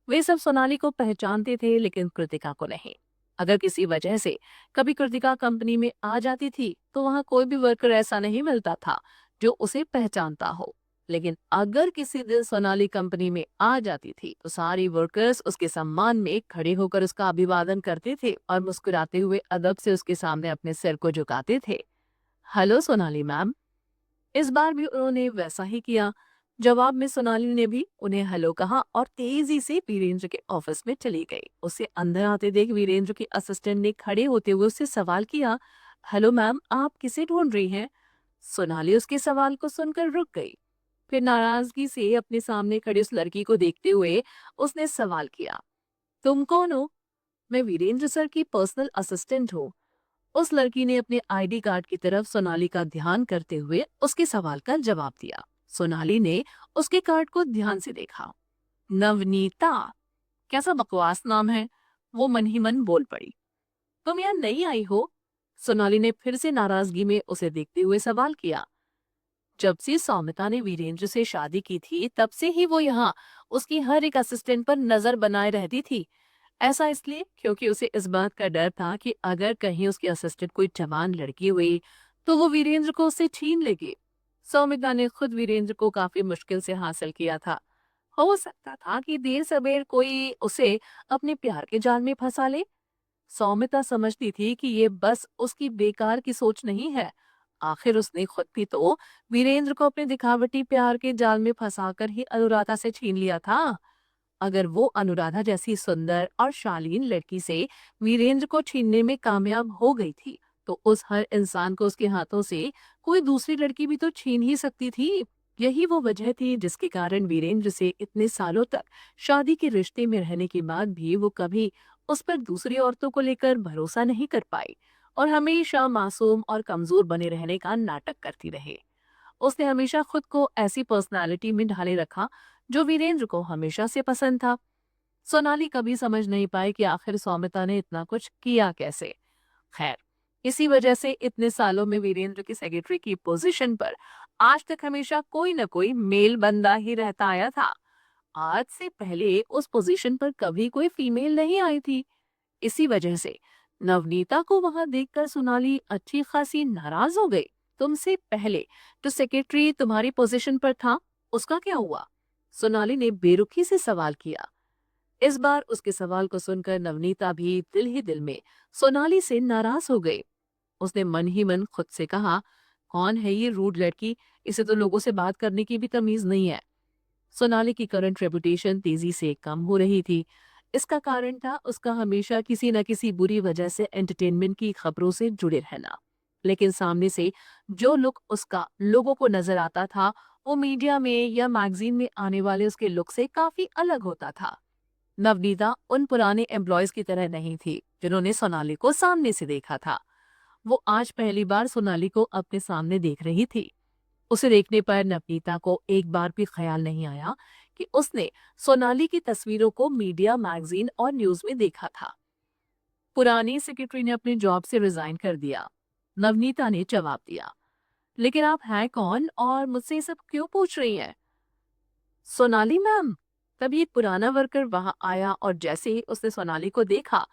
वे सब सोनाली को पहचानते थे, लेकिन कृतिका को नहीं। अगर किसी वजह से कभी कृतिका कंपनी में आ जाती थी, तो वहां कोई भी वर्कर ऐसा नहीं मिलता था जो उसे पहचानता हो। लेकिन अगर किसी दिन सोनाली कंपनी में आ जाती थी, तो सारी वर्कर्स उसके सम्मान में खड़े होकर उसका अभिवादन करते थे और मुस्कुराते हुए अदब से उसके सामने अपने सिर को झुकाते थे। Hello Sonali ma'am. इस बार भी उन्होंने वैसा ही किया। जवाब में सोनाली ने भी उन्हें हेलो कहा और तेजी से वीरेंद्र के ऑफिस में चली गई। उसे अंदर आते देख वीरेंद्र के असिस्टेंट ने खड़े होते हुए उससे सवाल किया, हेलो मैम, आप किसे ढूंढ रही हैं? सोनाली उसके सवाल को सुनकर रुक गई। फिर नाराजगी से अपने सामने खड़ी उस लड़की को देखते हुए उसने सवाल किया, तुम कौन हो? मैं वीरेंद्र सर की पर्सनल असिस्टेंट हूँ। उस लड़की ने अपने आईडी कार्ड की तरफ सोनाली का ध्यान करते हुए उसके सवाल का जवाब दिया। सोनाली ने उसके कार्ड को ध्यान से देखा। नवनीता, कैसा बकवास नाम है। वो मन ही मन बोल पड़ी। तुम यहाँ नई आई हो? सोनाली ने फिर से नाराजगी में उसे देखते हुए सवाल किया। जब से सौमिता ने वीरेंद्र से शादी की थी, तब से ही वो यहाँ उसकी हर एक असिस्टेंट पर नजर बनाए रहती थी। ऐसा इसलिए क्योंकि उसे इस बात का डर था कि अगर कहीं उसकी असिस्टेंट कोई जवान लड़की हुई, तो वो वीरेंद्र को उससे छीन लेगी। सौमिता ने खुद वीरेंद्र को काफी मुश्किल से हासिल किया था। हो सकता था कि देर सबेर कोई उसे अपने प्यार के जाल में फंसा ले। सौमिता समझती थी कि ये बस उसकी बेकार की सोच नहीं है। आखिर उसने खुद भी तो वीरेंद्र को अपने दिखावटी प्यार के जाल में फंसाकर ही अनुराधा से छीन लिया था। अगर वो अनुराधा जैसी सुंदर और शालीन लड़की से वीरेंद्र को छीनने में कामयाब हो गई थी, तो उस हर इंसान को उसके हाथों से कोई दूसरी लड़की भी तो छीन ही सकती थी। यही वो वजह थी जिसके कारण वीरेंद्र से इतने सालों तक शादी के रिश्ते में रहने के बाद भी वो कभी उस पर दूसरी औरतों को लेकर भरोसा नहीं कर पाई और हमेशा मासूम और कमजोर बने रहने का नाटक करती रहे। उसने हमेशा खुद को ऐसी पर्सनालिटी में ढाले रखा जो वीरेंद्र को हमेशा से पसंद था। सोनाली कभी समझ नहीं पाई कि आखिर सौमिता ने इतना कुछ किया कैसे। खैर, इसी वजह से इतने सालों में वीरेंद्र की सेक्रेटरी की पोजीशन पर आज तक हमेशा कोई न कोई मेल बंदा ही रहता आया था। आज से पहले उस पोजीशन पर कभी कोई फीमेल नहीं आई थी। इसी वजह से नवनीता को वहां देखकर सोनाली अच्छी खासी नाराज हो गई। तुमसे पहले तो सेक्रेटरी तुम्हारी पोजीशन पर था, उसका क्या हुआ? सोनाली ने बेरुखी से सवाल किया। इस बार उसके सवाल को सुनकर नवनीता भी दिल ही दिल में सोनाली से नाराज हो गई। उसने मन ही मन खुद से कहा, कौन है ये रूड लड़की, इसे तो लोगों से बात करने की भी तमीज नहीं है। सोनाली की करंट रेपुटेशन तेजी से कम हो रही थी। इसका कारण था उसका हमेशा किसी न किसी बुरी वजह से एंटरटेनमेंट की खबरों से जुड़े रहना। लेकिन सामने से जो लुक उसका लोगों को नजर आता था, वो मीडिया में या मैगजीन में आने वाले उसके लुक से काफी अलग होता था। नवनीता उन पुराने एम्प्लॉयज की तरह नहीं थी जिन्होंने सोनाली को सामने से देखा था। वो आज पहली बार सोनाली को अपने सामने देख रही थी। उसे देखने पर नवनीता को एक बार भी ख्याल नहीं आया कि उसने सोनाली की तस्वीरों को मीडिया, मैगजीन और न्यूज में देखा था। पुरानी सेक्रेटरी ने अपने जॉब से रिजाइन कर दिया। नवनीता ने जवाब दिया, लेकिन आप हैं कौन और मुझसे ये सब क्यों पूछ रही हैं? सोनाली मैम। तभी एक पुराना वर्कर वहां आया और जैसे ही उसने सोनाली को देखा,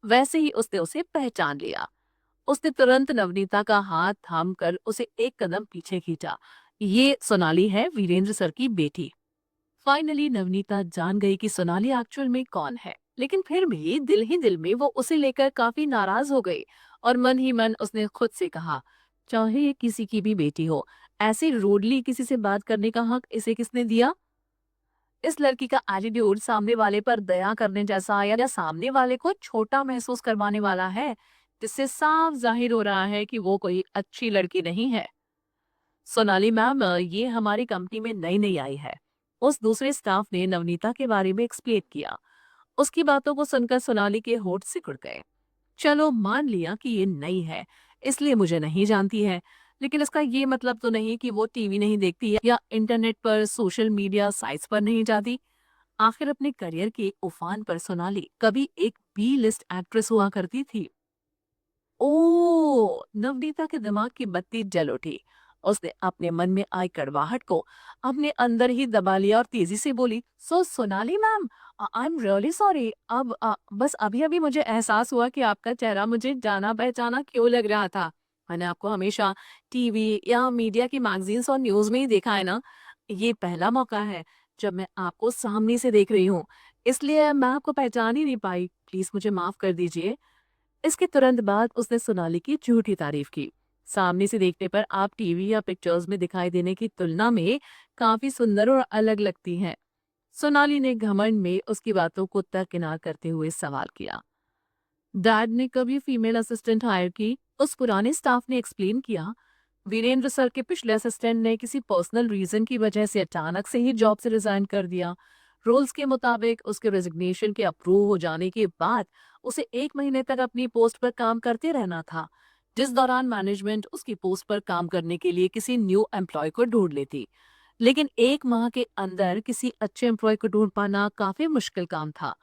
वैसे ही उसने उसे पहचान लिया। उसने तुरंत नवनीता का हाथ थाम कर उसे एक कदम पीछे खींचा। ये सोनाली है, वीरेंद्र सर की बेटी। फाइनली नवनीता जान गई कि सोनाली एक्चुअल में कौन है, लेकिन फिर भी दिल ही दिल में वो उसे लेकर काफी नाराज हो गई और मन ही मन उसने खुद से कहा, चाहे ये किसी की भी बेटी हो, ऐसे रूडली किसी से बात करने का हक इसे किसने दिया? इस लड़की का एटीट्यूड सामने वाले पर दया करने जैसा या सामने वाले को छोटा महसूस करवाने वाला है, जिससे साफ जाहिर हो रहा है कि वो कोई अच्छी लड़की नहीं है। सोनाली मैम, ये हमारी कंपनी में नई नई आई है। उस दूसरे स्टाफ ने नवनीता के बारे में एक्सप्लेन किया। उसकी बातों को सुनकर सोनाली के होठ सिकुड़ गए। चलो मान लिया कि ये नई है, इसलिए मुझे नहीं जानती है, लेकिन इसका ये मतलब तो नहीं कि वो टीवी नहीं देखती है या इंटरनेट पर सोशल मीडिया साइट्स पर नहीं जाती। आखिर अपने करियर के उफान पर सोनाली कभी एक बी लिस्ट एक्ट्रेस हुआ करती थी। ओह! नवनीता के दिमाग की बत्ती जल उठी। उसने अपने मन में आई कड़वाहट को अपने अंदर ही दबा लिया और तेजी से बोली, so Sonali ma'am, I am really sorry. अब बस अभी-अभी मुझे एहसास हुआ कि आपका चेहरा मुझे जाना-पहचाना क्यों लग रहा था। मैंने आपको हमेशा टीवी या मीडिया की मैगज़ीन्स और न्यूज़ में ही देखा है ना। ये पहला मौका है जब मैं आपको सामने से देख रही हूँ, इसलिए मैं आपको पहचान ही नहीं पाई। प्लीज़ मुझे माफ़ कर दीजिए। इसके तुरंत बाद उसने सोनाली की झूठी तारीफ की। सामने से देखने पर आप टीवी या पिक्चर्स में दिखाई देने की तुलना में काफी सुंदर और अलग लगती हैं। सोनाली ने घमंड में उसकी बातों को दरकिनार करते हुए सवाल किया। डैड ने कभी फीमेल असिस्टेंट हायर की? उस पुराने स्टाफ ने एक्सप्लेन किया। वीरेंद्र सर के पिछले असिस्टेंट ने किसी पर्सनल रीजन की वजह से अचानक से ही जॉब से रिजाइन कर दिया। रूल्स के मुताबिक उसके रेजिग्नेशन के अप्रूव हो जाने के बाद उसे 1 महीने तक अपनी पोस्ट पर काम करते रहना था, जिस दौरान मैनेजमेंट उसकी पोस्ट पर काम करने के लिए किसी न्यू एम्प्लॉय को ढूंढ लेती। लेकिन 1 माह के अंदर किसी अच्छे एम्प्लॉय को ढूंढ पाना काफी मुश्किल काम था,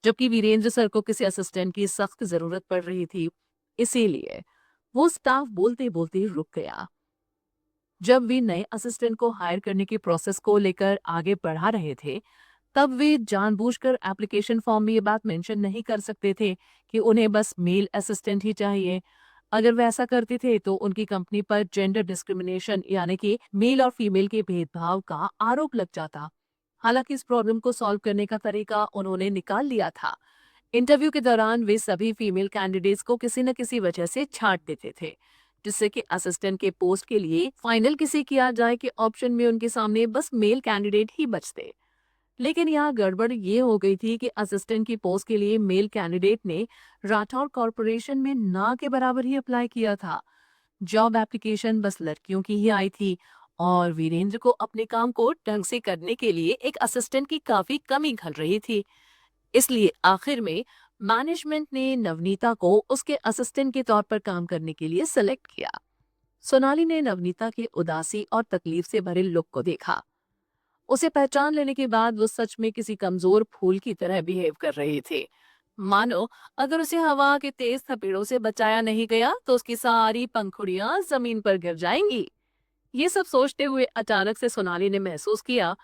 जबकि वीरेंद्र सर को किसी असिस्टेंट की सख्त जरूरत पड़ रही थी। इसीलिए वो स्टाफ बोलते बोलते रुक गया। जब वे नए असिस्टेंट को हायर करने की प्रोसेस को लेकर आगे बढ़ा रहे थे, तब वे जानबूझकर एप्लीकेशन फॉर्म में ये बात मेंशन नहीं कर सकते थे कि उन्हें बस मेल असिस्टेंट ही चाहिए। अगर वे ऐसा करते थे तो उनकी कंपनी पर जेंडर डिस्क्रिमिनेशन यानी कि मेल और फीमेल के भेदभाव का आरोप लग जाता। हालांकि इस प्रॉब्लम को सॉल्व करने का तरीका उन्होंने निकाल लिया था। इंटरव्यू के दौरान वे सभी फीमेल कैंडिडेट्स को किसी न किसी वजह से छांट देते थे, जिससे कि असिस्टेंट के पोस्ट के लिए फाइनल किसी किया जाए कि ऑप्शन में उनके सामने बस मेल कैंडिडेट ही बचते। लेकिन यहाँ गड़बड़ ये हो गई थी कि असिस्टेंट की पोस्ट के लिए मेल कैंडिडेट ने राठौर कॉरपोरेशन में ना के बराबर ही अप्लाई किया था। जॉब एप्लीकेशन बस लड़कियों की ही आई थी और वीरेंद्र को अपने काम को ढंग से करने के लिए एक असिस्टेंट की काफी कमी खल रही थी। इसलिए आखिर में मैनेजमेंट ने नवनीता को उसके असिस्टेंट के तौर पर काम करने के लिए सेलेक्ट किया। सोनाली ने नवनीता के उदासी और तकलीफ से भरे लुक को देखा। उसे पहचान लेने के बाद वो सच में किसी कमजोर फूल की तरह बिहेव कर रहे थे। मानो अगर उसे हवा के तेज थपेड़ों से बचाया नहीं गया तो उसकी सारी पंखुड़ियां जमीन पर गिर जाएंगी। ये सब सोचते हुए अचानक से सोनाली ने महसूस किया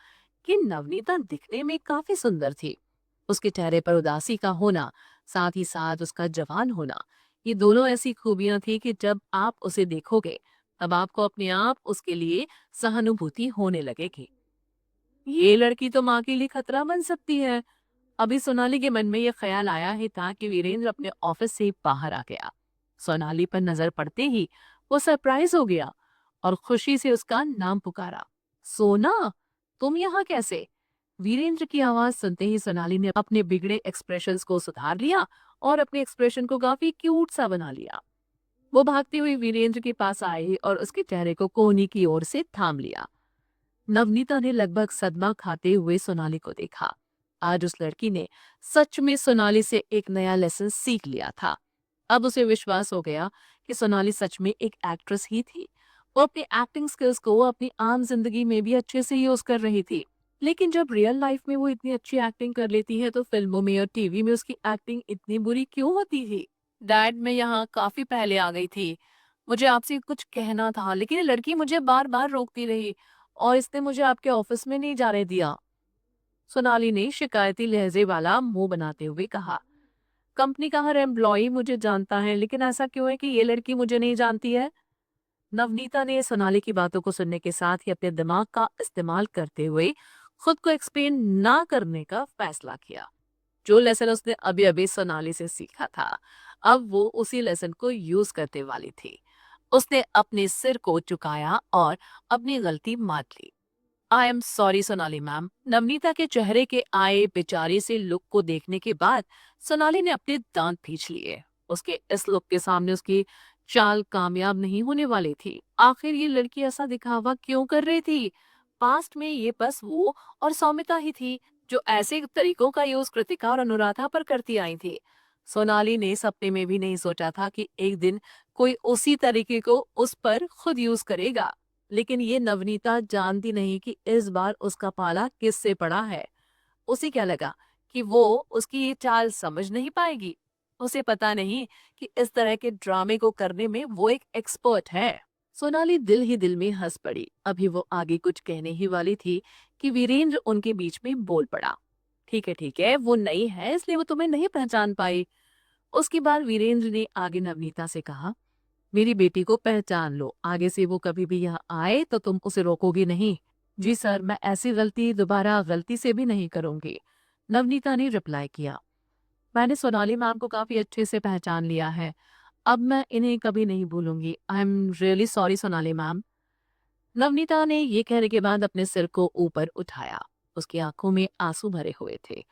कि नवनीता दिखने में काफी सुंदर थी। उसके चेहरे पर उदासी का होना, साथ ही साथ उसका जवान होना, ये दोनों ऐसी खूबियां थी कि जब आप उसे देखोगे तब आपको अपने आप उसके लिए सहानुभूति होने लगेगी। ये लड़की तो माँ के लिए खतरा बन सकती है। अभी सोनाली के मन में यह ख्याल आया ही था कि वीरेंद्र अपने ऑफिस से बाहर आ गया। सोनाली पर नजर पड़ते ही वो सरप्राइज हो गया और खुशी से उसका नाम पुकारा। सोना, तुम यहाँ कैसे? वीरेंद्र की आवाज सुनते ही सोनाली ने अपने बिगड़े एक्सप्रेशंस को सुधार लिया और अपने एक्सप्रेशन को काफी क्यूट सा बना लिया। वो भागती हुई वीरेंद्र के पास आई और उसके चेहरे को कोहनी की ओर से थाम लिया। नवनीता ने लगभग सदमा खाते हुए सोनाली को देखा। आज उस लड़की ने सच में सोनाली से एक नया लेसन सीख लिया था। अब उसे विश्वास हो गया कि सोनाली सच में एक एक्ट्रेस ही थी। वो अपनी एक्टिंग स्किल्स को अपनी आम जिंदगी में भी अच्छे से यूज कर रही थी। लेकिन जब रियल लाइफ में वो इतनी अच्छी एक्टिंग कर लेती है तो फिल्मों में और टीवी में उसकी एक्टिंग इतनी बुरी क्यों होती थी? डैड, मैं यहाँ काफी पहले आ गई थी। मुझे आपसे कुछ कहना था लेकिन ये लड़की मुझे बार बार रोकती रही और इसने मुझे आपके ऑफिस में नहीं जाने दिया। सोनाली ने शिकायती लहजे वाला मुंह बनाते हुए कहा। कंपनी का हर एम्प्लॉय मुझे जानता है, लेकिन ऐसा क्यों है कि ये लड़की मुझे नहीं जानती है? नवनीता ने सोनाली की बातों को सुनने के साथ ही अपने दिमाग का इस्तेमाल करते हुए खुद को एक्सप्लेन ना करने का फैसला किया। जो लेसन उसने अभी अभी सोनाली से सीखा था, अब वो उसी लेसन को यूज करने वाली थी। उसने अपने सिर को झुकाया और अपनी गलती मान ली। I am sorry Sonali ma'am. Navneeta के चेहरे के आए बेचारे से लुक को देखने के बाद सोनाली ने अपने दांत खींच लिए। उसके इस लुक के सामने उसकी चाल कामयाब नहीं होने वाली थी। आखिर ये लड़की ऐसा दिखावा क्यों कर रही थी? पास्ट में ये बस वो और सौमिता ही थी जो ऐसे तरीकों का यूज कृतिका और अनुराधा पर करती आई थी। सोनाली ने सपने में भी नहीं सोचा था कि एक दिन कोई उसी तरीके को उस पर खुद यूज करेगा। लेकिन ये नवनीता जानती नहीं कि इस बार उसका पाला किससे पड़ा है। उसे क्या लगा कि वो उसकी ये चाल समझ नहीं पाएगी। उसे पता नहीं कि इस तरह के ड्रामे को करने में वो एक एक्सपर्ट है। सोनाली दिल ही दिल में हंस पड़ी। अभी वो आगे कुछ कहने ही वाली थी कि वीरेंद्र उनके बीच में बोल पड़ा। ठीक है, वो नई है इसलिए वो तुम्हें नहीं पहचान पाई। उसके बाद वीरेंद्र ने आगे नवनीता से कहा, मेरी बेटी को पहचान लो, आगे से वो कभी भी यहाँ आए तो तुम उसे रोकोगी नहीं। जी सर, मैं ऐसी गलती दोबारा गलती से भी नहीं करूंगी, नवनीता ने रिप्लाई किया। मैंने सोनाली मैम को काफी अच्छे से पहचान लिया है। अब मैं इन्हें कभी नहीं भूलूंगी। I am really sorry Sonali ma'am. Navneeta ने ये कहने के बाद अपने सिर को ऊपर उठाया। उसकी आंखों में आंसू भरे हुए थे।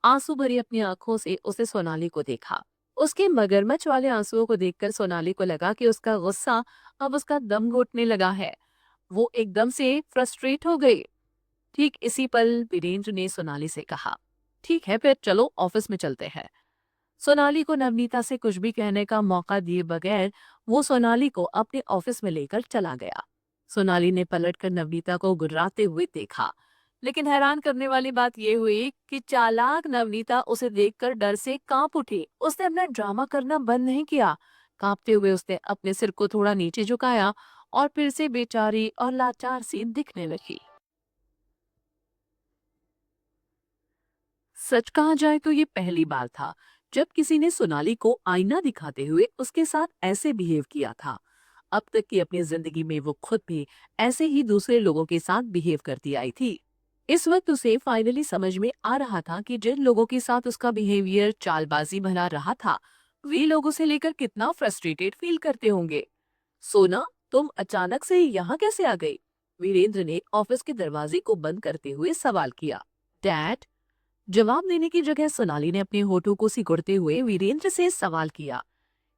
आंसू भरी अपनी आंखों से उसने सोनाली को देखा। उसके मगरमच्छ वाले आंसुओं को देखकर सोनाली को लगा कि उसका गुस्सा अब उसका दम घुटने लगा है। वो एकदम से फ्रस्ट्रेट हो गई। ठीक इसी पल वीरेंद्र ने सोनाली से कहा, ठीक है फिर चलो ऑफिस में चलते हैं। सोनाली को नवनीता से कुछ भी कहने का मौका दिए बगैर वो सोनाली को अपने ऑफिस में लेकर चला गया। सोनाली ने पलटकर नवनीता को गुर्राते हुए देखा, लेकिन हैरान करने वाली बात यह हुई कि चालाक नवनीता उसे देखकर डर से कांप उठी। उसने अपना ड्रामा करना बंद नहीं किया। कांपते हुए उसने अपने सिर को थोड़ा नीचे झुकाया और फिर से बेचारी और लाचार सी दिखने लगी। सच कहा जाए तो ये पहली बार था जब किसी ने सोनाली को आईना दिखाते हुए उसके साथ ऐसे बिहेव किया था। अब तक की अपनी जिंदगी में वो खुद भी ऐसे ही दूसरे लोगों के साथ बिहेव करती आई थी। इस वक्त उसे फाइनली समझ में आ रहा था कि जिन लोगों के साथ उसका बिहेवियर चालबाजी भरा रहा था, वे लोगों से लेकर कितना फ्रस्ट्रेटेड फील करते होंगे। सोना, तुम अचानक से यहाँ कैसे आ गई? वीरेंद्र ने ऑफिस के दरवाजे को बंद करते हुए सवाल किया। डैड, जवाब देने की जगह सोनाली ने अपने होठों को सिकुड़ते हुए वीरेंद्र से सवाल किया।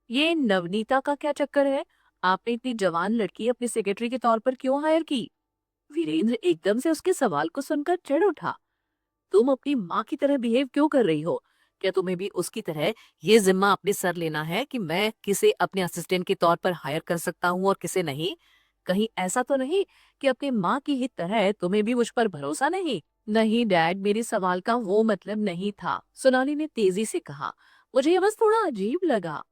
ये नवनीता का क्या चक्कर है? आपने इतनी जवान लड़की अपनी सेक्रेटरी के तौर पर क्यों हायर की? वीरेंद्र एकदम से उसके सवाल को सुनकर चिढ़ उठा। तुम अपनी माँ की तरह बिहेव क्यों कर रही हो? क्या तुम्हें भी उसकी तरह ये जिम्मा अपने सर लेना है कि मैं किसे अपने असिस्टेंट के तौर पर हायर कर सकता हूँ और किसे नहीं? कहीं ऐसा तो नहीं कि अपनी माँ की ही तरह तुम्हें भी मुझ पर भरोसा नहीं? नहीं डैड, मेरे सवाल का वो मतलब नहीं था, सोनाली ने तेजी से कहा। मुझे ये बस थोड़ा अजीब लगा।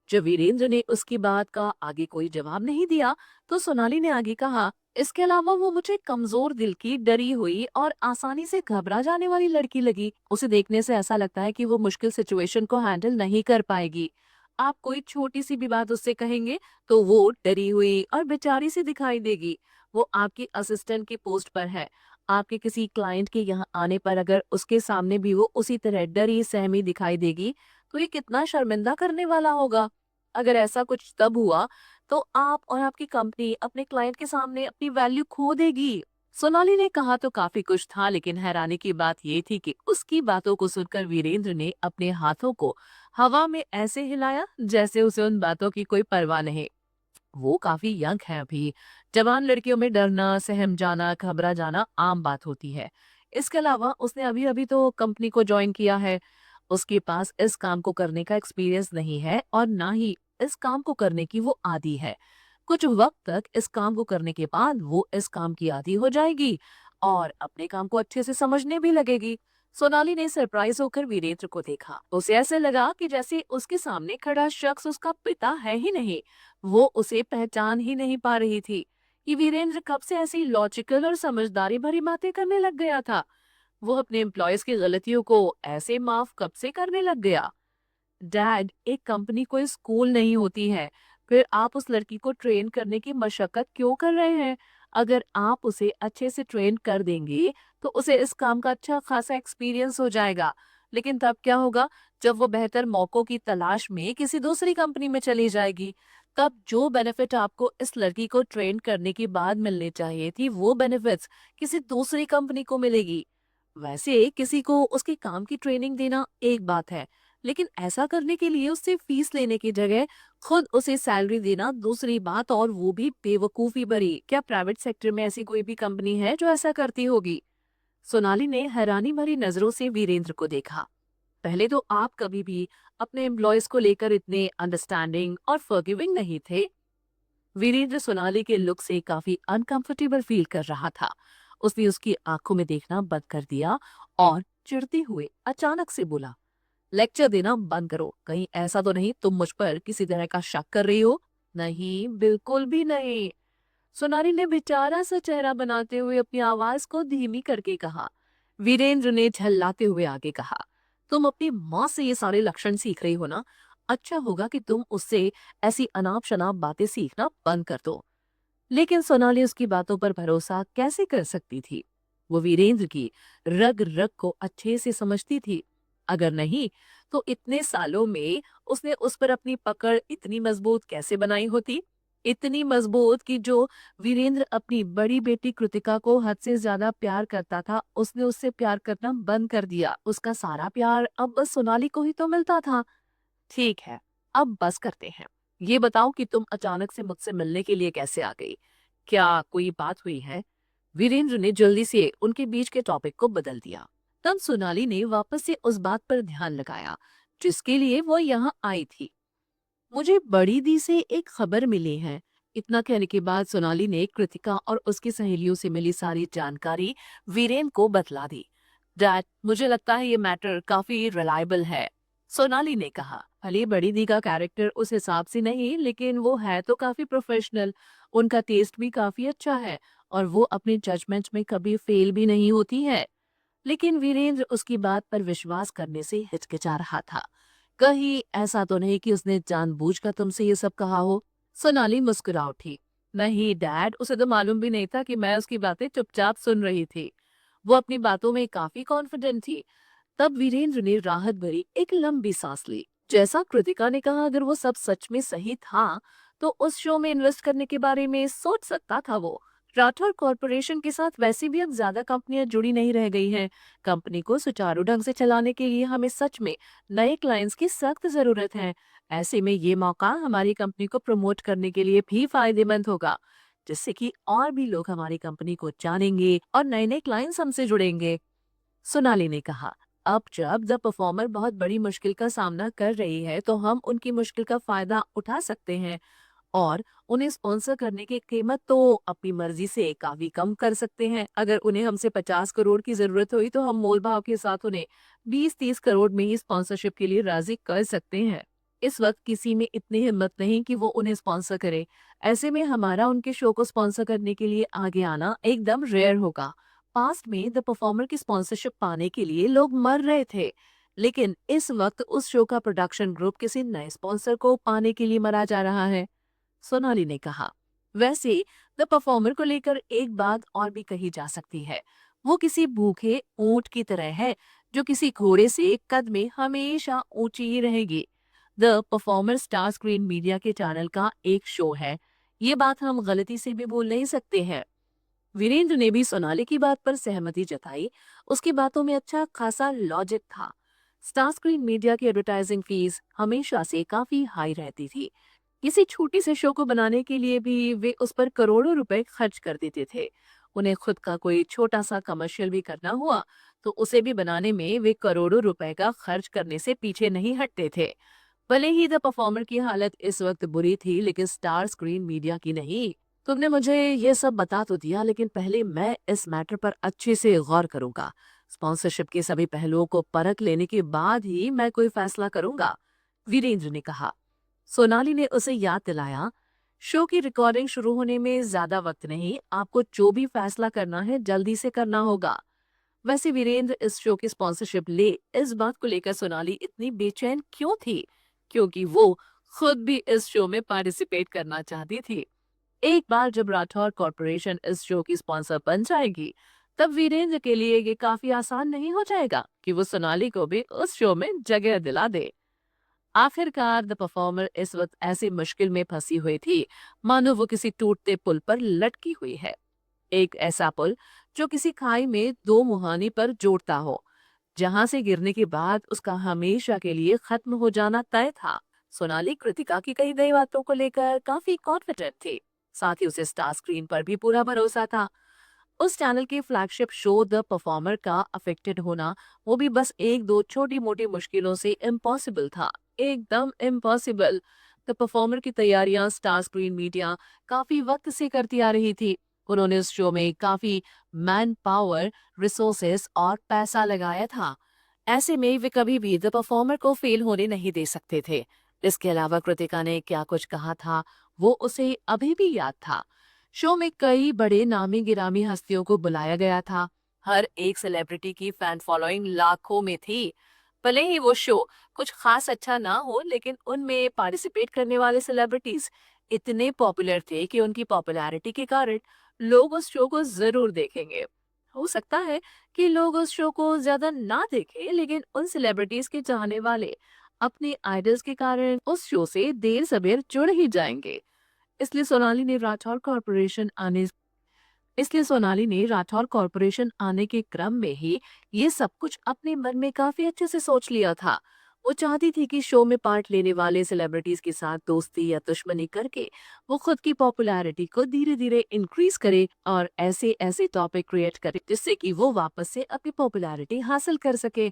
जब वीरेंद्र ने उसकी बात का आगे कोई जवाब नहीं दिया, तो सोनाली ने आगे कहा, इसके अलावा वो मुझे कमजोर दिल की, डरी हुई और आसानी से घबरा जाने वाली लड़की लगी। उसे देखने से ऐसा लगता है कि वो मुश्किल सिचुएशन को हैंडल नहीं कर पाएगी। आप कोई छोटी सी भी बात उससे कहेंगे तो वो डरी हुई और बेचारी सी दिखाई देगी। वो आपकी असिस्टेंट की पोस्ट पर है। आपके किसी क्लाइंट के यहाँ आने पर अगर उसके सामने भी वो उसी तरह डरी सहमी दिखाई देगी, तो ये कितना शर्मिंदा करने वाला होगा। अगर ऐसा कुछ तब हुआ, तो आप और आपकी कंपनी अपने क्लाइंट के सामने अपनी वैल्यू खो देगी। सोनाली ने कहा तो काफी कुछ था, लेकिन हैरानी की बात ये थी कि उसकी बातों को सुनकर वीरेंद्र ने अपने हाथों को हवा में ऐसे हिलाया जैसे उसे उन बातों की कोई परवाह नहीं। वो काफी यंग है अभी। जवान लड़कियों में डरना, सहम जाना, घबरा जाना आम बात होती है। इसके अलावा उसने अभी अभी तो कंपनी को ज्वाइन किया है। उसके पास इस काम को करने का एक्सपीरियंस नहीं है और ना ही इस काम को करने की वो आदी है। कुछ वक्त तक इस काम को करने के बाद वो इस काम की आदी हो जाएगी और अपने काम को अच्छे से समझने भी लगेगी। सोनाली ने सरप्राइज होकर वीरेंद्र को देखा। उसे ऐसे लगा कि जैसे उसके सामने खड़ा शख्स उसका पिता है ही नहीं। वो उसे पहचान ही नहीं पा रही थी कि वीरेंद्र कब से ऐसी लॉजिकल और समझदारी भरी बातें करने लग गया था। वो अपने एम्प्लॉयज की गलतियों को ऐसे माफ कब से करने लग गया? डैड, एक कंपनी कोई स्कूल नहीं होती है। फिर आप उस लड़की को ट्रेन करने की मशक्कत क्यों कर रहे हैं? अगर आप उसे अच्छे से ट्रेन कर देंगे, तो उसे इस काम का अच्छा खासा एक्सपीरियंस हो जाएगा। लेकिन तब क्या होगा? जब वो बेहतर मौकों की तलाश में किसी दूसरी कंपनी में चली जाएगी, तब जो बेनिफिट आपको इस लड़की को ट्रेन करने के बाद मिलने चाहिए थी, वो बेनिफिट्स किसी दूसरी कंपनी को मिलेगी। वैसे किसी को उसके काम की ट्रेनिंग देना एक बात है, लेकिन ऐसा करने के लिए उससे फीस लेने की जगह खुद उसे सैलरी देना दूसरी बात, और वो भी बेवकूफी भरी। क्या प्राइवेट सेक्टर में ऐसी कोई भी कंपनी है जो ऐसा करती होगी? सोनाली ने हैरानी भरी नजरों से वीरेंद्र को देखा। पहले तो आप कभी भी अपने एम्प्लॉयज को लेकर इतने अंडरस्टैंडिंग और फॉरगिविंग नहीं थे। वीरेंद्र सोनाली के लुक से काफी अनकंफर्टेबल फील कर रहा था। उसने उसकी आंखों में देखना बंद कर दिया और चिढ़ते हुए अचानक से बोला, लेक्चर देना बंद करो। कहीं ऐसा तो नहीं तुम मुझ पर किसी तरह का शक कर रही हो? नहीं, बिल्कुल भी नहीं। सोनाली ने बेचारा सा चेहरा बनाते हुए अपनी आवाज को धीमी करके कहा। वीरेंद्र ने झल्लाते हुए आगे कहा, तुम अपनी माँ से ये सारे लक्षण सीख रही हो ना? अच्छा होगा कि तुम उससे ऐसी अनाप शनाप बातें सीखना बंद कर दो। लेकिन सोनाली उसकी बातों पर भरोसा कैसे कर सकती थी? वो वीरेंद्र की रग रग को अच्छे से समझती थी। अगर नहीं, तो इतने सालों में उसने उस पर अपनी पकड़ इतनी मजबूत कैसे बनाई होती? इतनी मजबूत कि जो वीरेंद्र अपनी बड़ी बेटी कृतिका को हद से ज्यादा प्यार करता था, उसने उससे प्यार करना बंद कर दिया। उसका सारा प्यार अब बस सोनाली को ही तो मिलता था। ठीक है, अब बस करते हैं। ये बताओ कि तुम अचानक से मुझसे मिलने के लिए कैसे आ गई? क्या कोई बात हुई है? वीरेंद्र ने जल्दी से उनके बीच के टॉपिक को बदल दिया। तब सोनाली ने वापस से उस बात पर ध्यान लगाया जिसके लिए वो यहाँ आई थी। मुझे बड़ी दी से एक खबर मिली है। इतना कहने के बाद सोनाली ने कृतिका और उसकी सहेलियों से मिली सारी जानकारी वीरेन को बतला दी। डैड, मुझे लगता है ये मैटर काफी रिलायबल है, सोनाली ने कहा। भले बड़ी दी का कैरेक्टर उस हिसाब से नहीं, लेकिन वो है तो काफी प्रोफेशनल। उनका टेस्ट भी काफी अच्छा है और वो अपने जजमेंट में कभी फेल भी नहीं होती है। लेकिन वीरेंद्र उसकी बात पर विश्वास करने से हिचकिचा रहा था। कहीं ऐसा तो नहीं कि उसने जानबूझकर तुमसे ये सब कहा हो? सोनाली मुस्कुरा उठी। नहीं डैड, उसे तो मालूम भी नहीं था कि मैं उसकी बातें चुपचाप सुन रही थी। वो अपनी बातों में काफी कॉन्फिडेंट थी। तब वीरेंद्र ने राहत भरी एक लंबी सांस ली। जैसा कृतिका ने कहा, अगर वो सब सच में सही था, तो उस शो में इन्वेस्ट करने के बारे में सोच सकता था वो। राठौर कॉरपोरेशन के साथ वैसे भी अब ज्यादा कंपनियां जुड़ी नहीं रह गई हैं। कंपनी को सुचारू ढंग से चलाने के लिए हमें सच में नए क्लाइंट्स की सख्त जरूरत है। ऐसे में ये मौका हमारी कंपनी को प्रमोट करने के लिए भी फायदेमंद होगा, जिससे कि और भी लोग हमारी कंपनी को जानेंगे और नए नए क्लाइंट्स हमसे जुड़ेंगे। सोनाली ने कहा, अब जब द परफॉर्मर बहुत बड़ी मुश्किल का सामना कर रही है तो हम उनकी मुश्किल का फायदा उठा सकते हैं और उन्हें स्पॉन्सर करने की कीमत तो अपनी मर्जी से काफी कम कर सकते हैं। अगर उन्हें हमसे 50 करोड़ की जरूरत हुई तो हम मोल भाव के साथ उन्हें 20-30 करोड़ में ही स्पॉन्सरशिप के लिए राजी कर सकते हैं। इस वक्त किसी में इतनी हिम्मत नहीं कि वो उन्हें स्पॉन्सर करे। ऐसे में हमारा उनके शो को स्पॉन्सर करने के लिए आगे आना एकदम रेयर होगा। पास्ट में द परफॉर्मर की स्पॉन्सरशिप पाने के लिए लोग मर रहे थे, लेकिन इस वक्त उस शो का प्रोडक्शन ग्रुप किसी नए स्पॉन्सर को पाने के लिए मरा जा रहा है, सोनाली ने कहा। वैसे द परफॉर्मर को लेकर एक बात और भी कही जा सकती है। वो किसी भूखे ऊंट की तरह है जो किसी घोड़े से कद में हमेशा ऊंची ही रहेगी। The performer star screen media के चैनल का एक शो है, ये बात हम गलती से भी भूल नहीं सकते हैं। वीरेंद्र ने भी सोनाली की बात पर सहमति जताई। उसकी बातों में अच्छा खासा लॉजिक था। स्टार स्क्रीन मीडिया की एडवर्टाइजिंग फीस हमेशा से काफी हाई रहती थी। किसी छोटी से शो को बनाने के लिए भी वे उस पर करोड़ों रुपए खर्च कर देते थे। उन्हें खुद का कोई छोटा सा कमर्शियल भी करना हुआ तो उसे भी बनाने में वे करोड़ों रुपए का खर्च करने से पीछे नहीं हटते थे। भले ही द परफॉर्मर की हालत इस वक्त बुरी थी, लेकिन स्टार स्क्रीन मीडिया की नहीं। तुमने मुझे ये सब बता तो दिया, लेकिन पहले मैं इस मैटर पर अच्छे से गौर करूंगा। स्पॉन्सरशिप के सभी पहलुओं को परख लेने के बाद ही मैं कोई फैसला करूंगा, वीरेंद्र ने कहा। सोनाली ने उसे याद दिलाया, शो की रिकॉर्डिंग शुरू होने में ज्यादा वक्त नहीं, आपको जो भी फैसला करना है जल्दी से करना होगा। वैसे वीरेंद्र इस शो की स्पॉन्सरशिप ले, इस बात को लेकर सोनाली इतनी बेचैन क्यों थी? क्योंकि वो खुद भी इस शो में पार्टिसिपेट करना चाहती थी। एक बार जब राठौर कॉर्पोरेशन इस शो की स्पॉन्सर बन जाएगी, तब वीरेंद्र के लिए ये काफी आसान नहीं हो जाएगा कि वो सोनाली को भी उस शो में जगह दिला दे। आखिरकार द परफॉर्मर इस वक्त ऐसी मुश्किल में फंसी हुई थी मानो वो किसी टूटते पुल पर लटकी हुई है। एक ऐसा पुल जो किसी खाई में दो मुहानी पर जोड़ता हो, जहां से गिरने के बाद उसका हमेशा के लिए खत्म हो जाना तय था। सोनाली कृतिका की कही गई बातों को लेकर काफी कॉन्फिडेंट थी। साथ ही उसे स्टार स्क्रीन पर भी पूरा भरोसा था। उस चैनल के फ्लैगशिप शो द परफॉर्मर का अफेक्टेड होना, वो भी बस एक दो छोटी मोटी मुश्किलों से इम्पॉसिबल था। एकदम इम्पॉसिबल। द परफॉर्मर की तैयारियां स्टार स्क्रीन मीडिया काफी वक्त से करती आ रही थी। उन्होंने इस शो में काफी मैन पावर, रिसोर्सेस और पैसा लगाया था। ऐसे में वे कभी भी द परफॉर्मर को फेल होने नहीं दे सकते थे। इसके अलावा कृतिका ने क्या कुछ कहा था, वो उसे अभी भी याद था। शो में कई बड़े नामी गिरामी हस्तियों को बुलाया गया था। हर एक सेलिब्रिटी की फैन फॉलोइंग लाखों में थी। भले ही वो शो कुछ खास अच्छा ना हो, लेकिन उनमें पार्टिसिपेट करने वाले सेलिब्रिटीज इतने पॉपुलर थे कि उनकी पॉपुलैरिटी के कारण लोग उस शो को जरूर देखेंगे। हो सकता है कि लोग उस शो को ज्यादा ना देखें, लेकिन उन सेलिब्रिटीज के चाहने वाले अपने आइडल्स के कारण उस शो से देर सबेर जुड़ ही जाएंगे। इसलिए सोनाली ने राठौर कॉर्पोरेशन आने इसलिए सोनाली ने राठौर कॉर्पोरेशन आने के क्रम में ही ये सब कुछ अपने मन में काफी अच्छे से सोच लिया था। वो चाहती थी कि शो में पार्ट लेने वाले सेलिब्रिटीज के साथ दोस्ती या दुश्मनी करके वो खुद की पॉपुलैरिटी को धीरे धीरे इंक्रीज करे और ऐसे ऐसे टॉपिक क्रिएट करे जिससे कि वो वापस से अपनी पॉपुलैरिटी हासिल कर सके।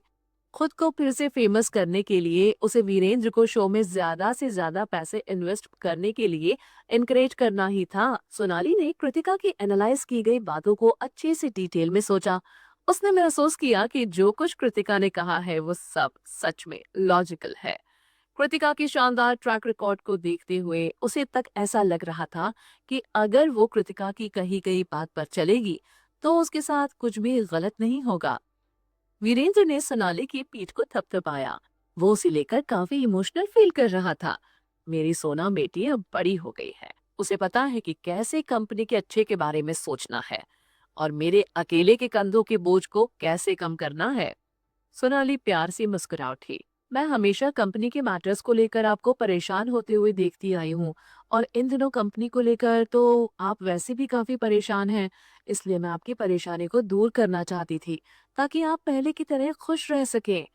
खुद को फिर से फेमस करने के लिए उसे वीरेंद्र को शो में ज्यादा से ज्यादा पैसे इन्वेस्ट करने के लिए इनकरेज करना ही था। सोनाली ने कृतिका की एनालाइज की गई बातों को अच्छे से डिटेल में सोचा। उसने महसूस किया कि जो कुछ कृतिका ने कहा है वो सब सच में लॉजिकल है। कृतिका की शानदार ट्रैक रिकॉर्ड को देखते हुए उसे तक ऐसा लग रहा था कि अगर वो कृतिका की कही गई बात पर चलेगी तो उसके साथ कुछ भी गलत नहीं होगा। वीरेंद्र ने सोनाली की पीठ को थपथपाया। वो उसे लेकर काफी इमोशनल फील कर रहा था। मेरी सोना बेटी अब बड़ी हो गई है, उसे पता है कि कैसे कंपनी के अच्छे के बारे में सोचना है और मेरे अकेले के कंधों के बोझ को कैसे कम करना है। सोनाली प्यार से मुस्कुरा उठी। मैं हमेशा कंपनी के मैटर्स को लेकर आपको परेशान होते हुए देखती आई हूँ, और इन दिनों कंपनी को लेकर तो आप वैसे भी काफी परेशान हैं। इसलिए मैं आपकी परेशानी को दूर करना चाहती थी ताकि आप पहले की तरह खुश रह सकें।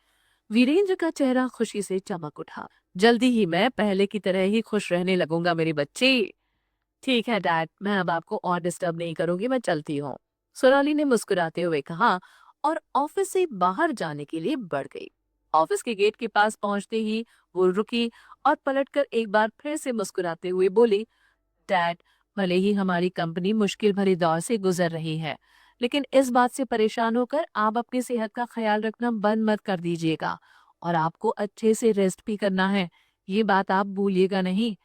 वीरेंद्र का चेहरा खुशी से चमक उठा। जल्दी ही मैं पहले की तरह ही खुश रहने लगूंगा मेरी बच्ची। ठीक है डैड, मैं अब आपको और डिस्टर्ब नहीं करूंगी, मैं चलती हूँ, सोनाली ने मुस्कुराते हुए कहा और ऑफिस से बाहर जाने के लिए बढ़ गई। ऑफिस के गेट के पास पहुंचते ही वो रुकी और पलटकर एक बार फिर से मुस्कुराते हुए बोली, डैड, भले ही हमारी कंपनी मुश्किल भरे दौर से गुजर रही है, लेकिन इस बात से परेशान होकर आप अपनी सेहत का ख्याल रखना बंद मत कर दीजिएगा। और आपको अच्छे से रेस्ट भी करना है, ये बात आप भूलिएगा नहीं।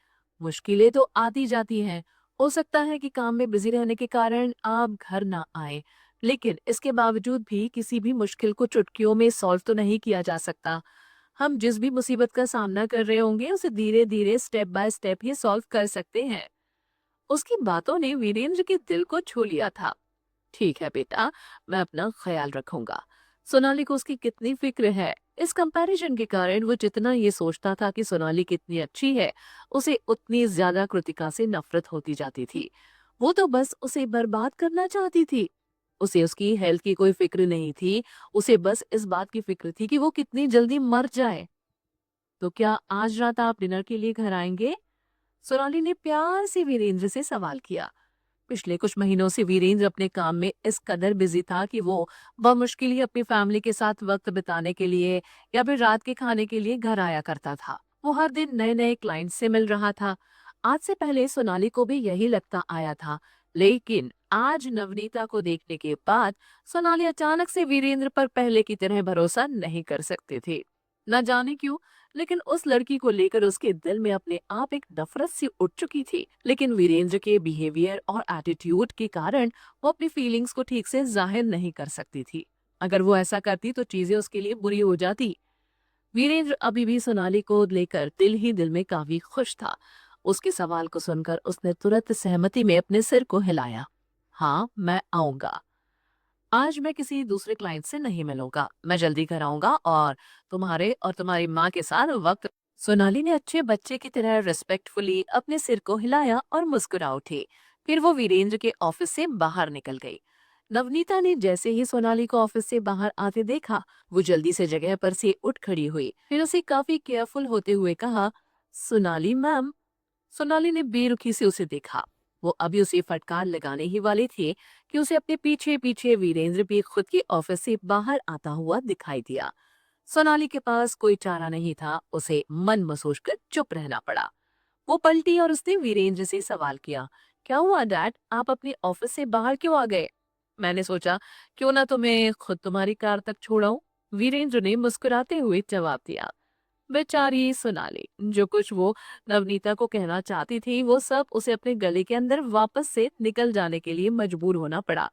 मुश्किलें तो आती जाती हैं, हो सकता है कि काम में बिजी रहने के कारण आप घर ना आए, लेकिन इसके बावजूद भी किसी भी मुश्किल को चुटकियों में सॉल्व तो नहीं किया जा सकता। हम जिस भी मुसीबत का सामना कर रहे होंगे उसे धीरे धीरे step by step he solve कर सकते हैं। उसकी बातों ने वीरेंद्र के दिल को छू लिया था। ठीक है बेटा, मैं अपना ख्याल रखूंगा। सोनाली को उसकी कितनी फिक्र है। इस कंपैरिजन के कारण वो जितना ये सोचता था कि सोनाली कितनी अच्छी है, उसे उतनी ज्यादा कृतिका से नफरत होती जाती थी। वो तो बस उसे बर्बाद करना चाहती थी। उसे उसकी हेल्थ की कोई फिक्र नहीं थी। उसे बस इस बात की फिक्र थी कि वो कितनी जल्दी मर जाए। तो क्या आज रात आप डिनर के लिए घर आएंगे? सोनाली ने प्यार से वीरेंद्र से सवाल किया। पिछले कुछ महीनों से वीरेंद्र अपने काम में इस कदर बिजी था कि वो बमुश्किल ही अपनी फैमिली के साथ वक्त बिताने के लिए या फिर रात के खाने के लिए घर आया करता था। वो हर दिन नए नए क्लाइंट से मिल रहा था। आज से पहले सोनाली को भी यही लगता आया था, लेकिन आज नवनीता को देखने के बाद सोनाली अचानक से वीरेंद्र पर पहले की तरह भरोसा नहीं कर सकती थी। न जाने क्यों, लेकिन उस लड़की को लेकर उसके दिल में अपने आप एक नफरत सी उठ चुकी थी। लेकिन वीरेंद्र के बिहेवियर और एटीट्यूड के कारण वो अपनी फीलिंग्स को ठीक से जाहिर नहीं कर सकती थी। अगर वो ऐसा करती तो चीजें उसके लिए बुरी हो जाती। वीरेंद्र अभी भी सोनाली को लेकर दिल ही दिल में काफी खुश था। उसके सवाल को सुनकर उसने तुरंत सहमति में अपने सिर को हिलाया। हाँ, मैं आऊंगा। आज मैं किसी दूसरे क्लाइंट से नहीं मिलूंगा। मैं जल्दी घर आऊंगा और तुम्हारे और तुम्हारी माँ के साथ वक्त। सोनाली ने अच्छे बच्चे की तरह रिस्पेक्टफुली अपने सिर को हिलाया और मुस्कुरा उठी। फिर वो वीरेंद्र के ऑफिस से बाहर निकल गई। नवनीता ने जैसे ही सोनाली को ऑफिस से बाहर आते देखा, वो जल्दी से जगह पर से उठ खड़ी हुई। फिर उसे काफी केयरफुल होते हुए कहा, सोनाली मैम। सोनाली ने बेरुखी से उसे देखा। वो अभी उसे फटकार लगाने ही वाले थे कि उसे अपने पीछे पीछे वीरेंद्र भी खुद की ऑफिस से बाहर आता हुआ दिखाई दिया। सोनाली के पास कोई चारा नहीं था, उसे मन मसोच कर चुप रहना पड़ा। वो पलटी और उसने वीरेंद्र से सवाल किया, क्या हुआ डैड, आप अपनी ऑफिस से बाहर क्यों आ गए? मैंने सोचा क्यों ना तुम्हें खुद तुम्हारी कार तक छोड़ाऊं। वीरेंद्र ने मुस्कुराते हुए जवाब दिया। बेचारी सोनाली, जो कुछ वो नवनीता को कहना चाहती थी वो सब उसे अपने गले के अंदर वापस से निकल जाने के लिए मजबूर होना पड़ा।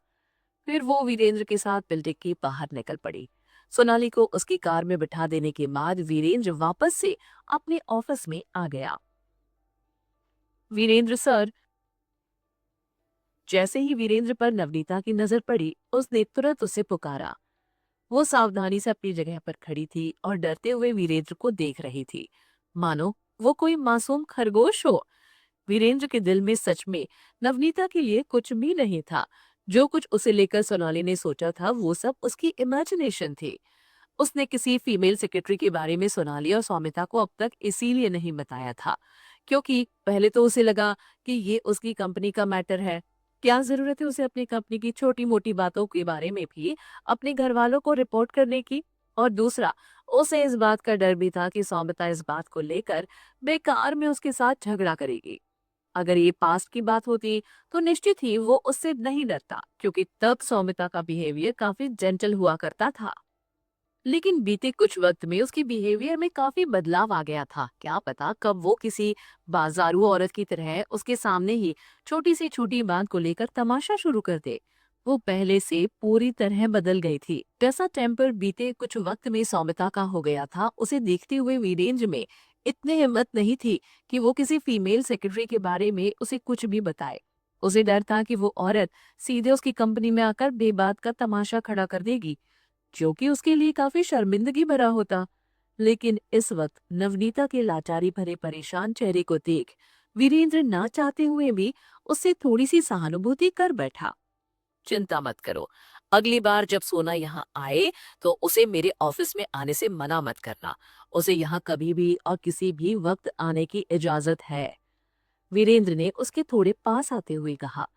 फिर वो वीरेंद्र के साथ बिल्डिंग के बाहर निकल पड़ी। सोनाली को उसकी कार में बिठा देने के बाद वीरेंद्र वापस से अपने ऑफिस में आ गया। वीरेंद्र सर। जैसे ही वीरेंद्र पर नवनीता की नजर पड़ी, उसने तुरंत उसे पुकारा। वो सावधानी से अपनी जगह पर खड़ी थी और डरते हुए वीरेंद्र को देख रही थी, मानो वो कोई मासूम खरगोश हो। वीरेंद्र के दिल में सच में नवनीता के लिए कुछ भी नहीं था। जो कुछ उसे लेकर सोनाली ने सोचा था वो सब उसकी इमेजिनेशन थी। उसने किसी फीमेल सेक्रेटरी के बारे में सोनाली और सौमिता को अब तक इसीलिए नहीं बताया था, क्योंकि पहले तो उसे लगा कि ये उसकी कंपनी का मैटर है। क्या जरूरत है उसे अपनी कंपनी की छोटी मोटी बातों के बारे में भी अपने घर वालों को रिपोर्ट करने की। और दूसरा, उसे इस बात का डर भी था कि सौमिता इस बात को लेकर बेकार में उसके साथ झगड़ा करेगी। अगर ये पास्ट की बात होती तो निश्चित ही वो उससे नहीं डरता, क्योंकि तब सौमिता का बिहेवियर काफी जेंटल हुआ करता था। लेकिन बीते कुछ वक्त में उसकी बिहेवियर में काफी बदलाव आ गया था। क्या पता कब वो किसी बाजारू औरत की तरह उसके सामने ही छोटी सी छोटी बात को लेकर तमाशा शुरू कर दे। वो पहले से पूरी तरह बदल गई थी। जैसा टेम्पर बीते कुछ वक्त में सौमिता का हो गया था, उसे देखते हुए वीरेंद्र में इतनी हिम्मत नहीं थी कि वो किसी फीमेल सेक्रेटरी के बारे में उसे कुछ भी बताए। उसे डर था कि वो औरत सीधे उसकी कंपनी में आकर बेबात का तमाशा खड़ा कर देगी, जो कि उसके लिए काफी शर्मिंदगी भरा होता। लेकिन इस वक्त नवनीता के लाचारी भरे परेशान चेहरे को देख वीरेंद्र ना चाहते हुए भी उससे थोड़ी सी सहानुभूति कर बैठा। चिंता मत करो, अगली बार जब सोना यहाँ आए तो उसे मेरे ऑफिस में आने से मना मत करना। उसे यहाँ कभी भी और किसी भी वक्त आने की इजाजत है। वीरेंद्र ने उसके थोड़े पास आते हुए कहा।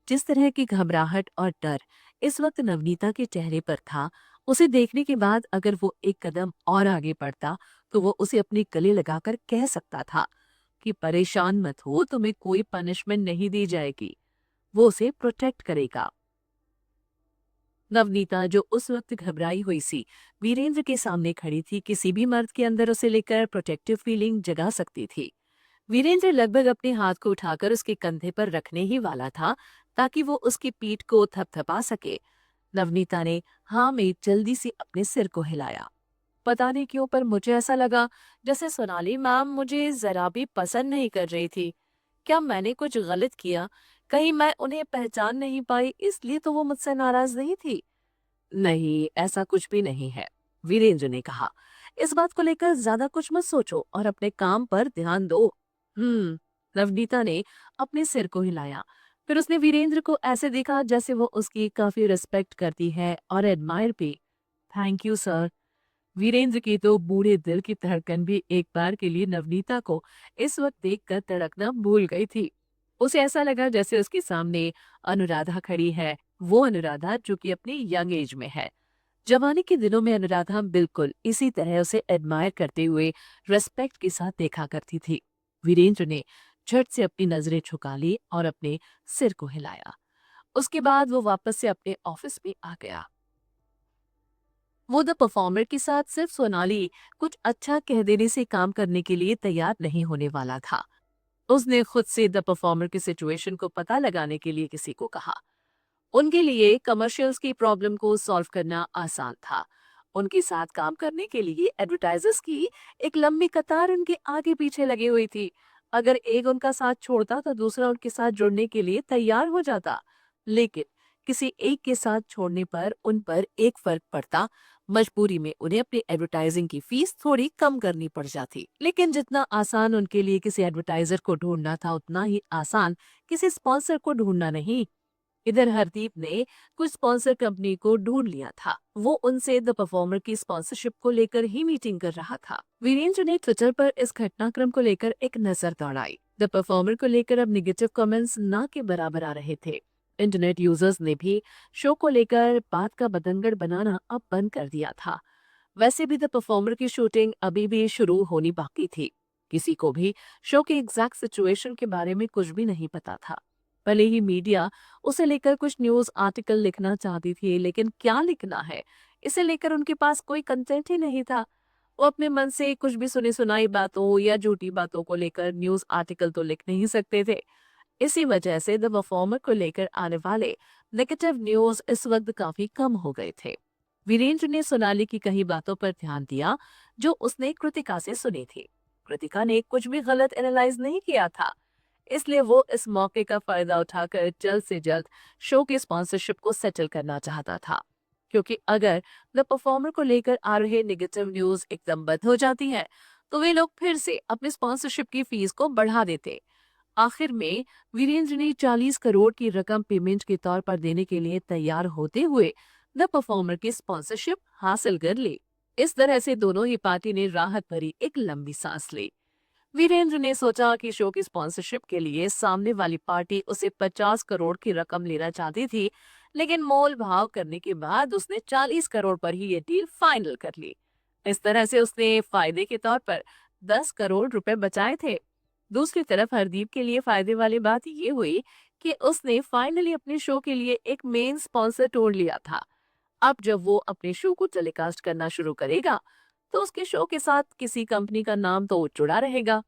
जिस तरह की घबराहट और डर इस वक्त नवनीता के चेहरे पर था, उसे देखने के बाद अगर वो एक कदम और आगे बढ़ता तो वो उसे अपने गले लगाकर कह सकता था कि परेशान मत हो, तुम्हें कोई पनिशमेंट नहीं दी जाएगी, वो उसे प्रोटेक्ट करेगा। नवनीता जो उस वक्त घबराई हुई सी वीरेंद्र के सामने खड़ी थी, किसी भी मर्द के अंदर उसे लेकर प्रोटेक्टिव फीलिंग जगा सकती थी। वीरेंद्र लगभग अपने हाथ को उठाकर उसके कंधे पर रखने ही वाला था ताकि वो उसकी पीठ को थपथपा सके। नवनीता ने हाँ में जल्दी से अपने सिर को हिलाया। पता नहीं क्यों पर मुझे ऐसा लगा जैसे सोनाली मैम मुझे जरा भी पसंद नहीं कर रही थी। क्या मैंने कुछ गलत किया? कहीं मैं उन्हें पहचान नहीं पाई इसलिए तो वो मुझसे नाराज नहीं थी? नहीं, ऐसा कुछ भी नहीं है, वीरेंद्र ने कहा। इस बात को लेकर ज्यादा कुछ मत सोचो और अपने काम पर ध्यान दो। नवनीता ने अपने सिर को हिलाया। फिर उसने वीरेंद्र को ऐसे देखा जैसे वो उसकी काफी रिस्पेक्ट करती है और एडमायर भी। Thank you sir. वीरेंद्र की तो बूढ़े दिल की धड़कन भी एक बार के लिए नवनीता को इस वक्त देखकर तड़कना भूल गई थी। उसे ऐसा लगा जैसे उसके सामने अनुराधा खड़ी है, वो अनुराधा जो कि अपनी यंग एज में है। जवानी के दिनों में अनुराधा बिल्कुल इसी तरह उसे एडमायर करते हुए रेस्पेक्ट के साथ देखा करती थी। वीरेंद्र ने झट से अपनी नजरें झुका ली और अपने सिर को हिलाया। उसके बाद वो वापस से अपने ऑफिस में आ गया। वो द परफॉर्मर के साथ सिर्फ सोनाली कुछ अच्छा कह देने से काम करने के लिए तैयार नहीं होने वाला था। उसने खुद से द परफॉर्मर की सिचुएशन को पता लगाने के लिए किसी को कहा। उनके लिए कमर्शियल्स की प्रॉब्लम को सॉल्व करना आसान था। उनके साथ काम करने के लिए एडवर्टाइजर्स की एक लंबी कतार उनके आगे पीछे लगी हुई थी। अगर एक उनका साथ छोड़ता तो दूसरा उनके साथ जुड़ने के लिए तैयार हो जाता। लेकिन किसी एक के साथ छोड़ने पर उन पर एक फर्क पड़ता। मजबूरी में उन्हें अपनी एडवर्टाइजिंग की फीस थोड़ी कम करनी पड़ जाती। लेकिन जितना आसान उनके लिए किसी एडवर्टाइजर को ढूंढना था उतना ही आसान किसी स्पॉन्सर को ढूंढना नहीं। इधर हरदीप ने कुछ स्पॉन्सर कंपनी को ढूंढ लिया था। वो उनसे द परफॉर्मर की स्पॉन्सरशिप को लेकर ही मीटिंग कर रहा था। वीरेंद्र ने ट्विटर पर इस घटनाक्रम को लेकर एक नजर दौड़ाई। द परफॉर्मर को लेकर अब निगेटिव कमेंट्स ना के बराबर आ रहे थे। इंटरनेट यूजर्स ने भी शो को लेकर बात का बतंगड़ बनाना अब बंद कर दिया था। वैसे भी द परफॉर्मर की शूटिंग अभी भी शुरू होनी बाकी थी। किसी को भी शो के एग्जैक्ट सिचुएशन के बारे में कुछ भी नहीं पता था। भले ही मीडिया उसे लेकर कुछ न्यूज आर्टिकल लिखना चाहती थी, लेकिन क्या लिखना है, इसे लेकर उनके पास कोई कंटेंट ही नहीं था। वो अपने मन से कुछ भी सुनी सुनाई बातों या झूठी बातों को लेकर न्यूज आर्टिकल तो लिख नहीं सकते थे। इसी वजह से द परफॉर्मर को लेकर आने वाले नेगेटिव न्यूज इस वक्त काफी कम हो गए थे। वीरेंद्र ने सोनाली की कही बातों पर ध्यान दिया जो उसने कृतिका से सुनी थी। कृतिका ने कुछ भी गलत एनालाइज नहीं किया था, इसलिए वो इस मौके का फायदा उठाकर जल्द से जल्द शो की स्पॉन्सरशिप को सेटल करना चाहता था। क्योंकि अगर द परफॉर्मर को लेकर आ रहे नेगेटिव न्यूज एकदम बंद हो जाती है तो वे लोग फिर से अपनी स्पॉन्सरशिप की फीस को बढ़ा देते। आखिर में वीरेंद्र ने 40 करोड़ की रकम पेमेंट के तौर पर देने के लिए तैयार होते हुए द परफॉर्मर की स्पॉन्सरशिप हासिल कर ली। इस तरह से दोनों ही पार्टी ने राहत भरी एक लंबी सांस ली। वीरेंद्र ने सोचा कि शो की स्पॉन्सरशिप के लिए सामने वाली पार्टी उसे 50 करोड़ की रकम लेना चाहती थी, लेकिन मोल भाव करने के बाद उसने 40 करोड़ पर ही ये डील फाइनल कर ली। इस तरह से उसने फायदे के तौर पर 10 करोड़ रुपए बचाए थे। दूसरी तरफ हरदीप के लिए फायदे वाली बात ये हुई कि उसने फाइनली अपने शो के लिए एक मेन स्पॉन्सर ढूंढ लिया था। अब जब वो अपने शो को टेलीकास्ट करना शुरू करेगा तो उसके शो के साथ किसी कंपनी का नाम तो जुड़ा रहेगा।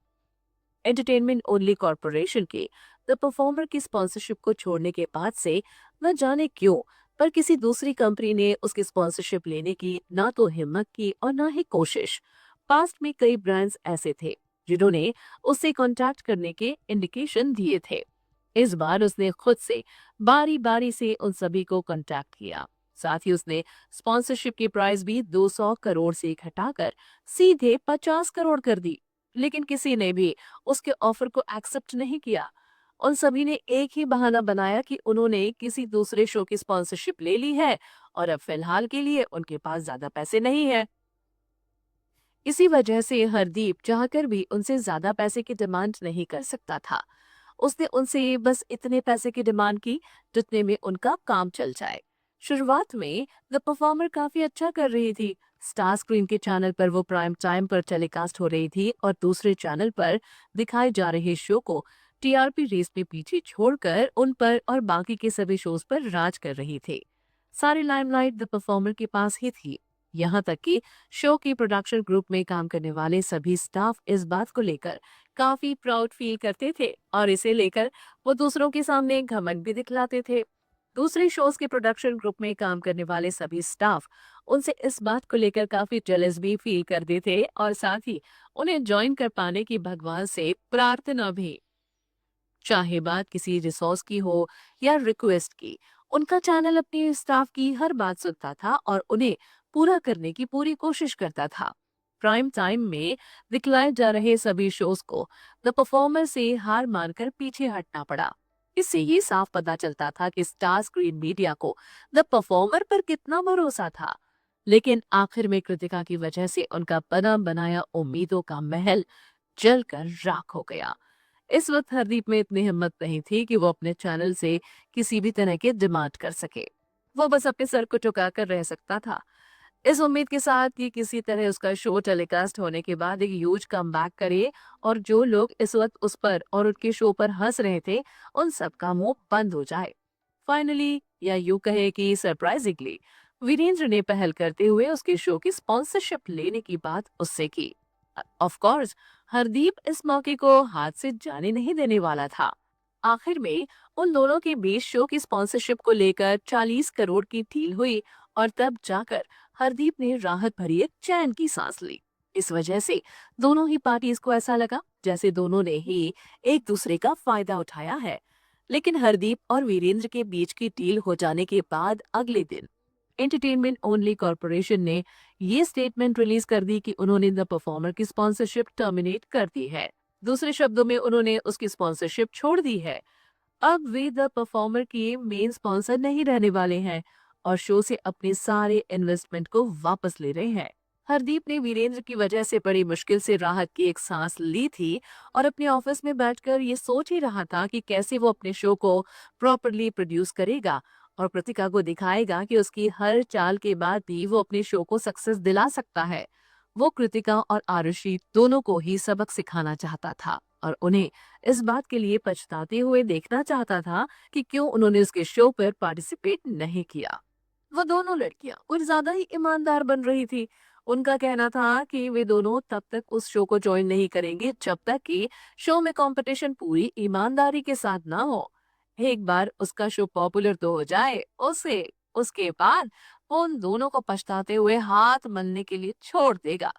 एंटरटेनमेंट ओनली कॉरपोरेशन के द परफॉर्मर की स्पॉन्सरशिप को छोड़ने के बाद से न जाने क्यों पर किसी दूसरी कंपनी ने उसकी स्पॉन्सरशिप लेने की ना तो हिम्मत की और ना ही कोशिश। पास्ट में कई ब्रांड्स ऐसे थे जिन्होंने उससे कांटेक्ट करने के इंडिकेशन दिए थे। इस बार उसने खुद से बारी बारी से उन सभी को कांटेक्ट किया। साथ ही उसने स्पॉन्सरशिप की प्राइस भी 200 करोड़ से घटाकर सीधे 50 करोड़ कर दी। लेकिन किसी ने भी उसके ऑफर को एक्सेप्ट नहीं किया। उन सभी ने एक ही बहाना बनाया कि उन्होंने किसी दूसरे शो की स्पॉन्सरशिप ले ली है और अब फिलहाल के लिए उनके पास ज्यादा पैसे नहीं है। इसी वजह से हरदीप चाहकर भी उनसे ज्यादा पैसे की डिमांड नहीं कर सकता था। उसने उनसे बस इतने पैसे की डिमांड की जितने में उनका काम चल जाए। शुरुआत में द परफॉर्मर काफी अच्छा कर रही थी। स्टार स्क्रीन के चैनल पर वो प्राइम टाइम पर टेलीकास्ट हो रही थी और दूसरे चैनल पर दिखाए जा रहे शो को टीआरपी रेस में पीछे छोड़कर उन पर और बाकी के सभी शोज पर राज कर रही थी। सारी लाइमलाइट द परफॉर्मर के पास ही थी। यहाँ तक कि शो के प्रोडक्शन ग्रुप में काम करने वाले सभी स्टाफ इस बात को लेकर काफी प्राउड फील करते थे और इसे लेकर वो दूसरों के सामने घमंड भी दिखलाते थे। दूसरे शोज के प्रोडक्शन ग्रुप में काम करने वाले सभी स्टाफ उनसे इस बात को लेकर काफी जेलस भी फील करते थे और साथ ही उन्हें ज्वाइन कर पाने की भगवान से प्रार्थना भी। चाहे बात किसी रिसोर्स की हो या रिक्वेस्ट की, उनका चैनल अपने स्टाफ की हर बात सुनता था और उन्हें पूरा करने की पूरी कोशिश करता था। प्राइम टाइम में दिखलाए जा रहे सभी शोज को द परफॉर्मर से हार मानकर पीछे हटना पड़ा। इससे ये साफ पता चलता था कि स्टार स्क्रीन मीडिया को द परफॉर्मर पर कितना भरोसा था। लेकिन आखिर में कृतिका की वजह से उनका बना बनाया उम्मीदों का महल जलकर राख हो गया। इस वक्त हरदीप में इतनी हिम्मत नहीं थी कि वो अपने चैनल से किसी भी तरह के डिमांड कर सके। वो बस अपने सर को झुकाकर रह सकता था, इस उम्मीद के साथ कि किसी तरह उसका शो टेलीकास्ट होने के बाद एक ह्यूज कमबैक करे और जो लोग इस वक्त उस पर और उनके शो पर हंस रहे थे उन सब का मुंह बंद हो जाए। फाइनली, या यूं कहे कि सरप्राइजिंगली, वीरेंद्र ने पहल करते हुए उसके शो की स्पॉन्सरशिप लेने की बात उससे की। ऑफ कोर्स, हरदीप इस मौके को हाथ से जाने नहीं देने वाला था। आखिर में उन दोनों के बीच शो की स्पॉन्सरशिप को लेकर 40 करोड़ की डील हुई और तब जाकर हरदीप ने राहत भरी एक चैन की सांस ली। इस वजह से दोनों ही पार्टीज को ऐसा लगा जैसे दोनों ने ही एक दूसरे का फायदा उठाया है। लेकिन हरदीप और वीरेंद्र के बीच की डील हो जाने के बाद अगले दिन एंटरटेनमेंट ओनली कॉरपोरेशन ने ये स्टेटमेंट रिलीज कर दी कि उन्होंने द परफॉर्मर की स्पॉन्सरशिप टर्मिनेट कर दी है। दूसरे शब्दों में उन्होंने उसकी स्पॉन्सरशिप छोड़ दी है। अब वे द परफॉर्मर के मेन स्पॉन्सर नहीं रहने वाले हैं और शो से अपने सारे इन्वेस्टमेंट को वापस ले रहे हैं। हरदीप ने वीरेंद्र की वजह से बड़ी मुश्किल से राहत की एक सांस ली थी और अपने ऑफिस में बैठकर ये सोच ही रहा था कि कैसे वो अपने शो को प्रॉपरली प्रोड्यूस करेगा और कृतिका को दिखाएगा कि उसकी हर चाल के बाद भी वो अपने शो को सक्सेस दिला सकता है। वो कृतिका और आरुषि दोनों को ही सबक सिखाना चाहता था और उन्हें इस बात के लिए पछताते हुए देखना चाहता था कि क्यों उन्होंने उसके शो पर पार्टिसिपेट नहीं किया। वो दोनों लड़कियां कुछ ज्यादा ही ईमानदार बन रही थी। उनका कहना था कि वे दोनों तब तक उस शो को ज्वाइन नहीं करेंगे जब तक कि शो में कंपटीशन पूरी ईमानदारी के साथ ना हो। एक बार उसका शो पॉपुलर तो हो जाए, उसे उसके बाद वो उन दोनों को पछताते हुए हाथ मलने के लिए छोड़ देगा।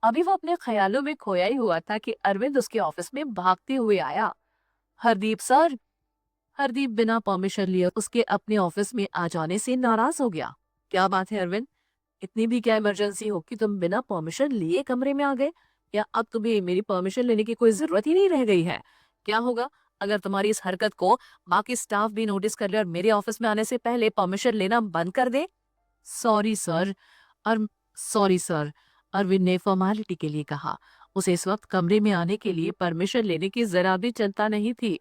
अभी वो अपने ख्यालों में खोया ही हुआ था कि अरविंद उसके ऑफिस में भागते हुए आया। हरदीप सर। हरदीप बिना परमिशन लिए उसके अपने ऑफिस में आ जाने से नाराज हो गया। क्या बात है अरविंद, इतनी भी क्या इमरजेंसी हो कि तुम बिना परमिशन लिए कमरे में आ गए? या अब तुम्हें मेरी परमिशन लेने की कोई जरूरत ही नहीं रह गई है? क्या होगा अगर तुम्हारी इस हरकत को बाकी स्टाफ भी नोटिस कर ले और मेरे ऑफिस में आने से पहले परमिशन लेना बंद कर दे? Sorry sir. और सॉरी सर, अरविंद ने फॉर्मेलिटी के लिए कहा। उसे इस वक्त कमरे में आने के लिए परमिशन लेने की जरा भी चिंता नहीं थी।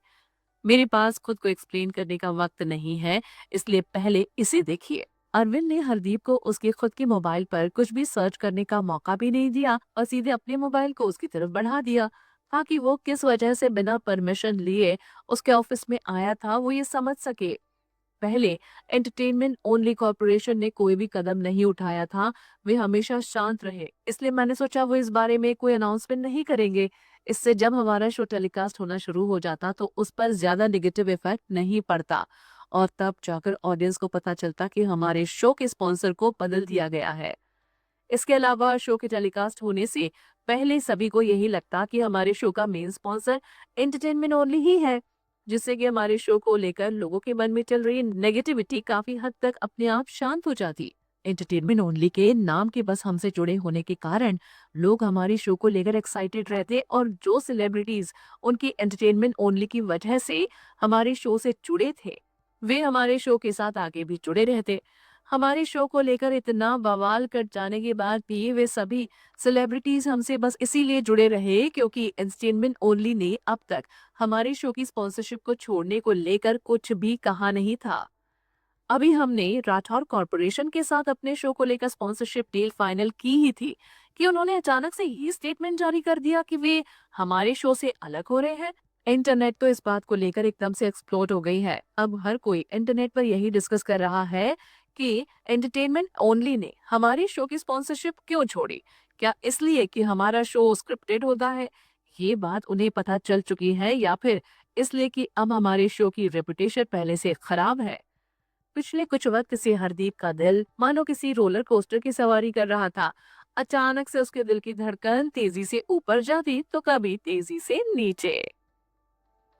मेरे पास खुद को एक्सप्लेन करने का वक्त नहीं है, इसलिए पहले इसे देखिए। अरविंद ने हरदीप को उसके खुद के मोबाइल पर कुछ भी सर्च करने का मौका भी नहीं दिया और सीधे अपने मोबाइल को उसकी तरफ बढ़ा दिया ताकि वो किस वजह से बिना परमिशन लिए उसके ऑफिस में आया था वो ये समझ सके। पहले एंटरटेनमेंट ओनली कॉरपोरेशन ने कोई भी कदम नहीं उठाया था। वे हमेशा शांत रहे, इसलिए मैंने सोचा वो इस बारे में कोई अनाउंसमेंट नहीं करेंगे। इससे जब हमारा शो टेलीकास्ट होना शुरू हो जाता तो उस पर ज्यादा नेगेटिव इफेक्ट नहीं पड़ता और तब जाकर ऑडियंस को पता चलता कि हमारे शो के स्पॉन्सर को बदल दिया गया है। इसके अलावा शो के टेलीकास्ट होने से पहले सभी को यही लगता कि हमारे शो का मेन स्पॉन्सर एंटरटेनमेंट ओनली ही है, जिससे कि हमारे शो को लेकर लोगों के मन में चल रही नेगेटिविटी काफी हद तक अपने आप शांत हो जाती। एंटरटेनमेंट ओनली के नाम के बस हमसे जुड़े होने के कारण लोग हमारे शो को लेकर एक्साइटेड रहते और जो सेलिब्रिटीज उनकी एंटरटेनमेंट ओनली की वजह से हमारे शो से जुड़े थे वे हमारे शो के साथ आगे भी जुड़े रहते। हमारे शो को लेकर इतना बवाल कर जाने के बाद भी वे सभी सेलिब्रिटीज हमसे बस इसीलिए जुड़े रहे क्योंकि एंटरटेनमेंट ओनली ने अब तक हमारे शो की स्पॉन्सरशिप को छोड़ने को लेकर कुछ भी कहा नहीं था। अभी हमने राठौर कॉरपोरेशन के साथ अपने शो को लेकर स्पॉन्सरशिप डील फाइनल की ही थी कि उन्होंने अचानक से ही स्टेटमेंट जारी कर दिया कि वे हमारे शो से अलग हो रहे हैं। इंटरनेट तो इस बात को लेकर एकदम से एक्सप्लोड हो गई है। अब हर कोई इंटरनेट पर यही डिस्कस कर रहा है कि एंटरटेनमेंट ओनली ने हमारे शो की स्पॉन्सरशिप क्यों छोड़ी। क्या इसलिए कि हमारा शो स्क्रिप्टेड होता है, ये बात उन्हें पता चल चुकी है, या फिर इसलिए कि अब हमारे शो की रेपुटेशन पहले से खराब है। पिछले कुछ वक्त से हरदीप का दिल मानो किसी रोलर कोस्टर की सवारी कर रहा था। अचानक से उसके दिल की धड़कन तेजी से ऊपर जाती तो कभी तेजी से नीचे।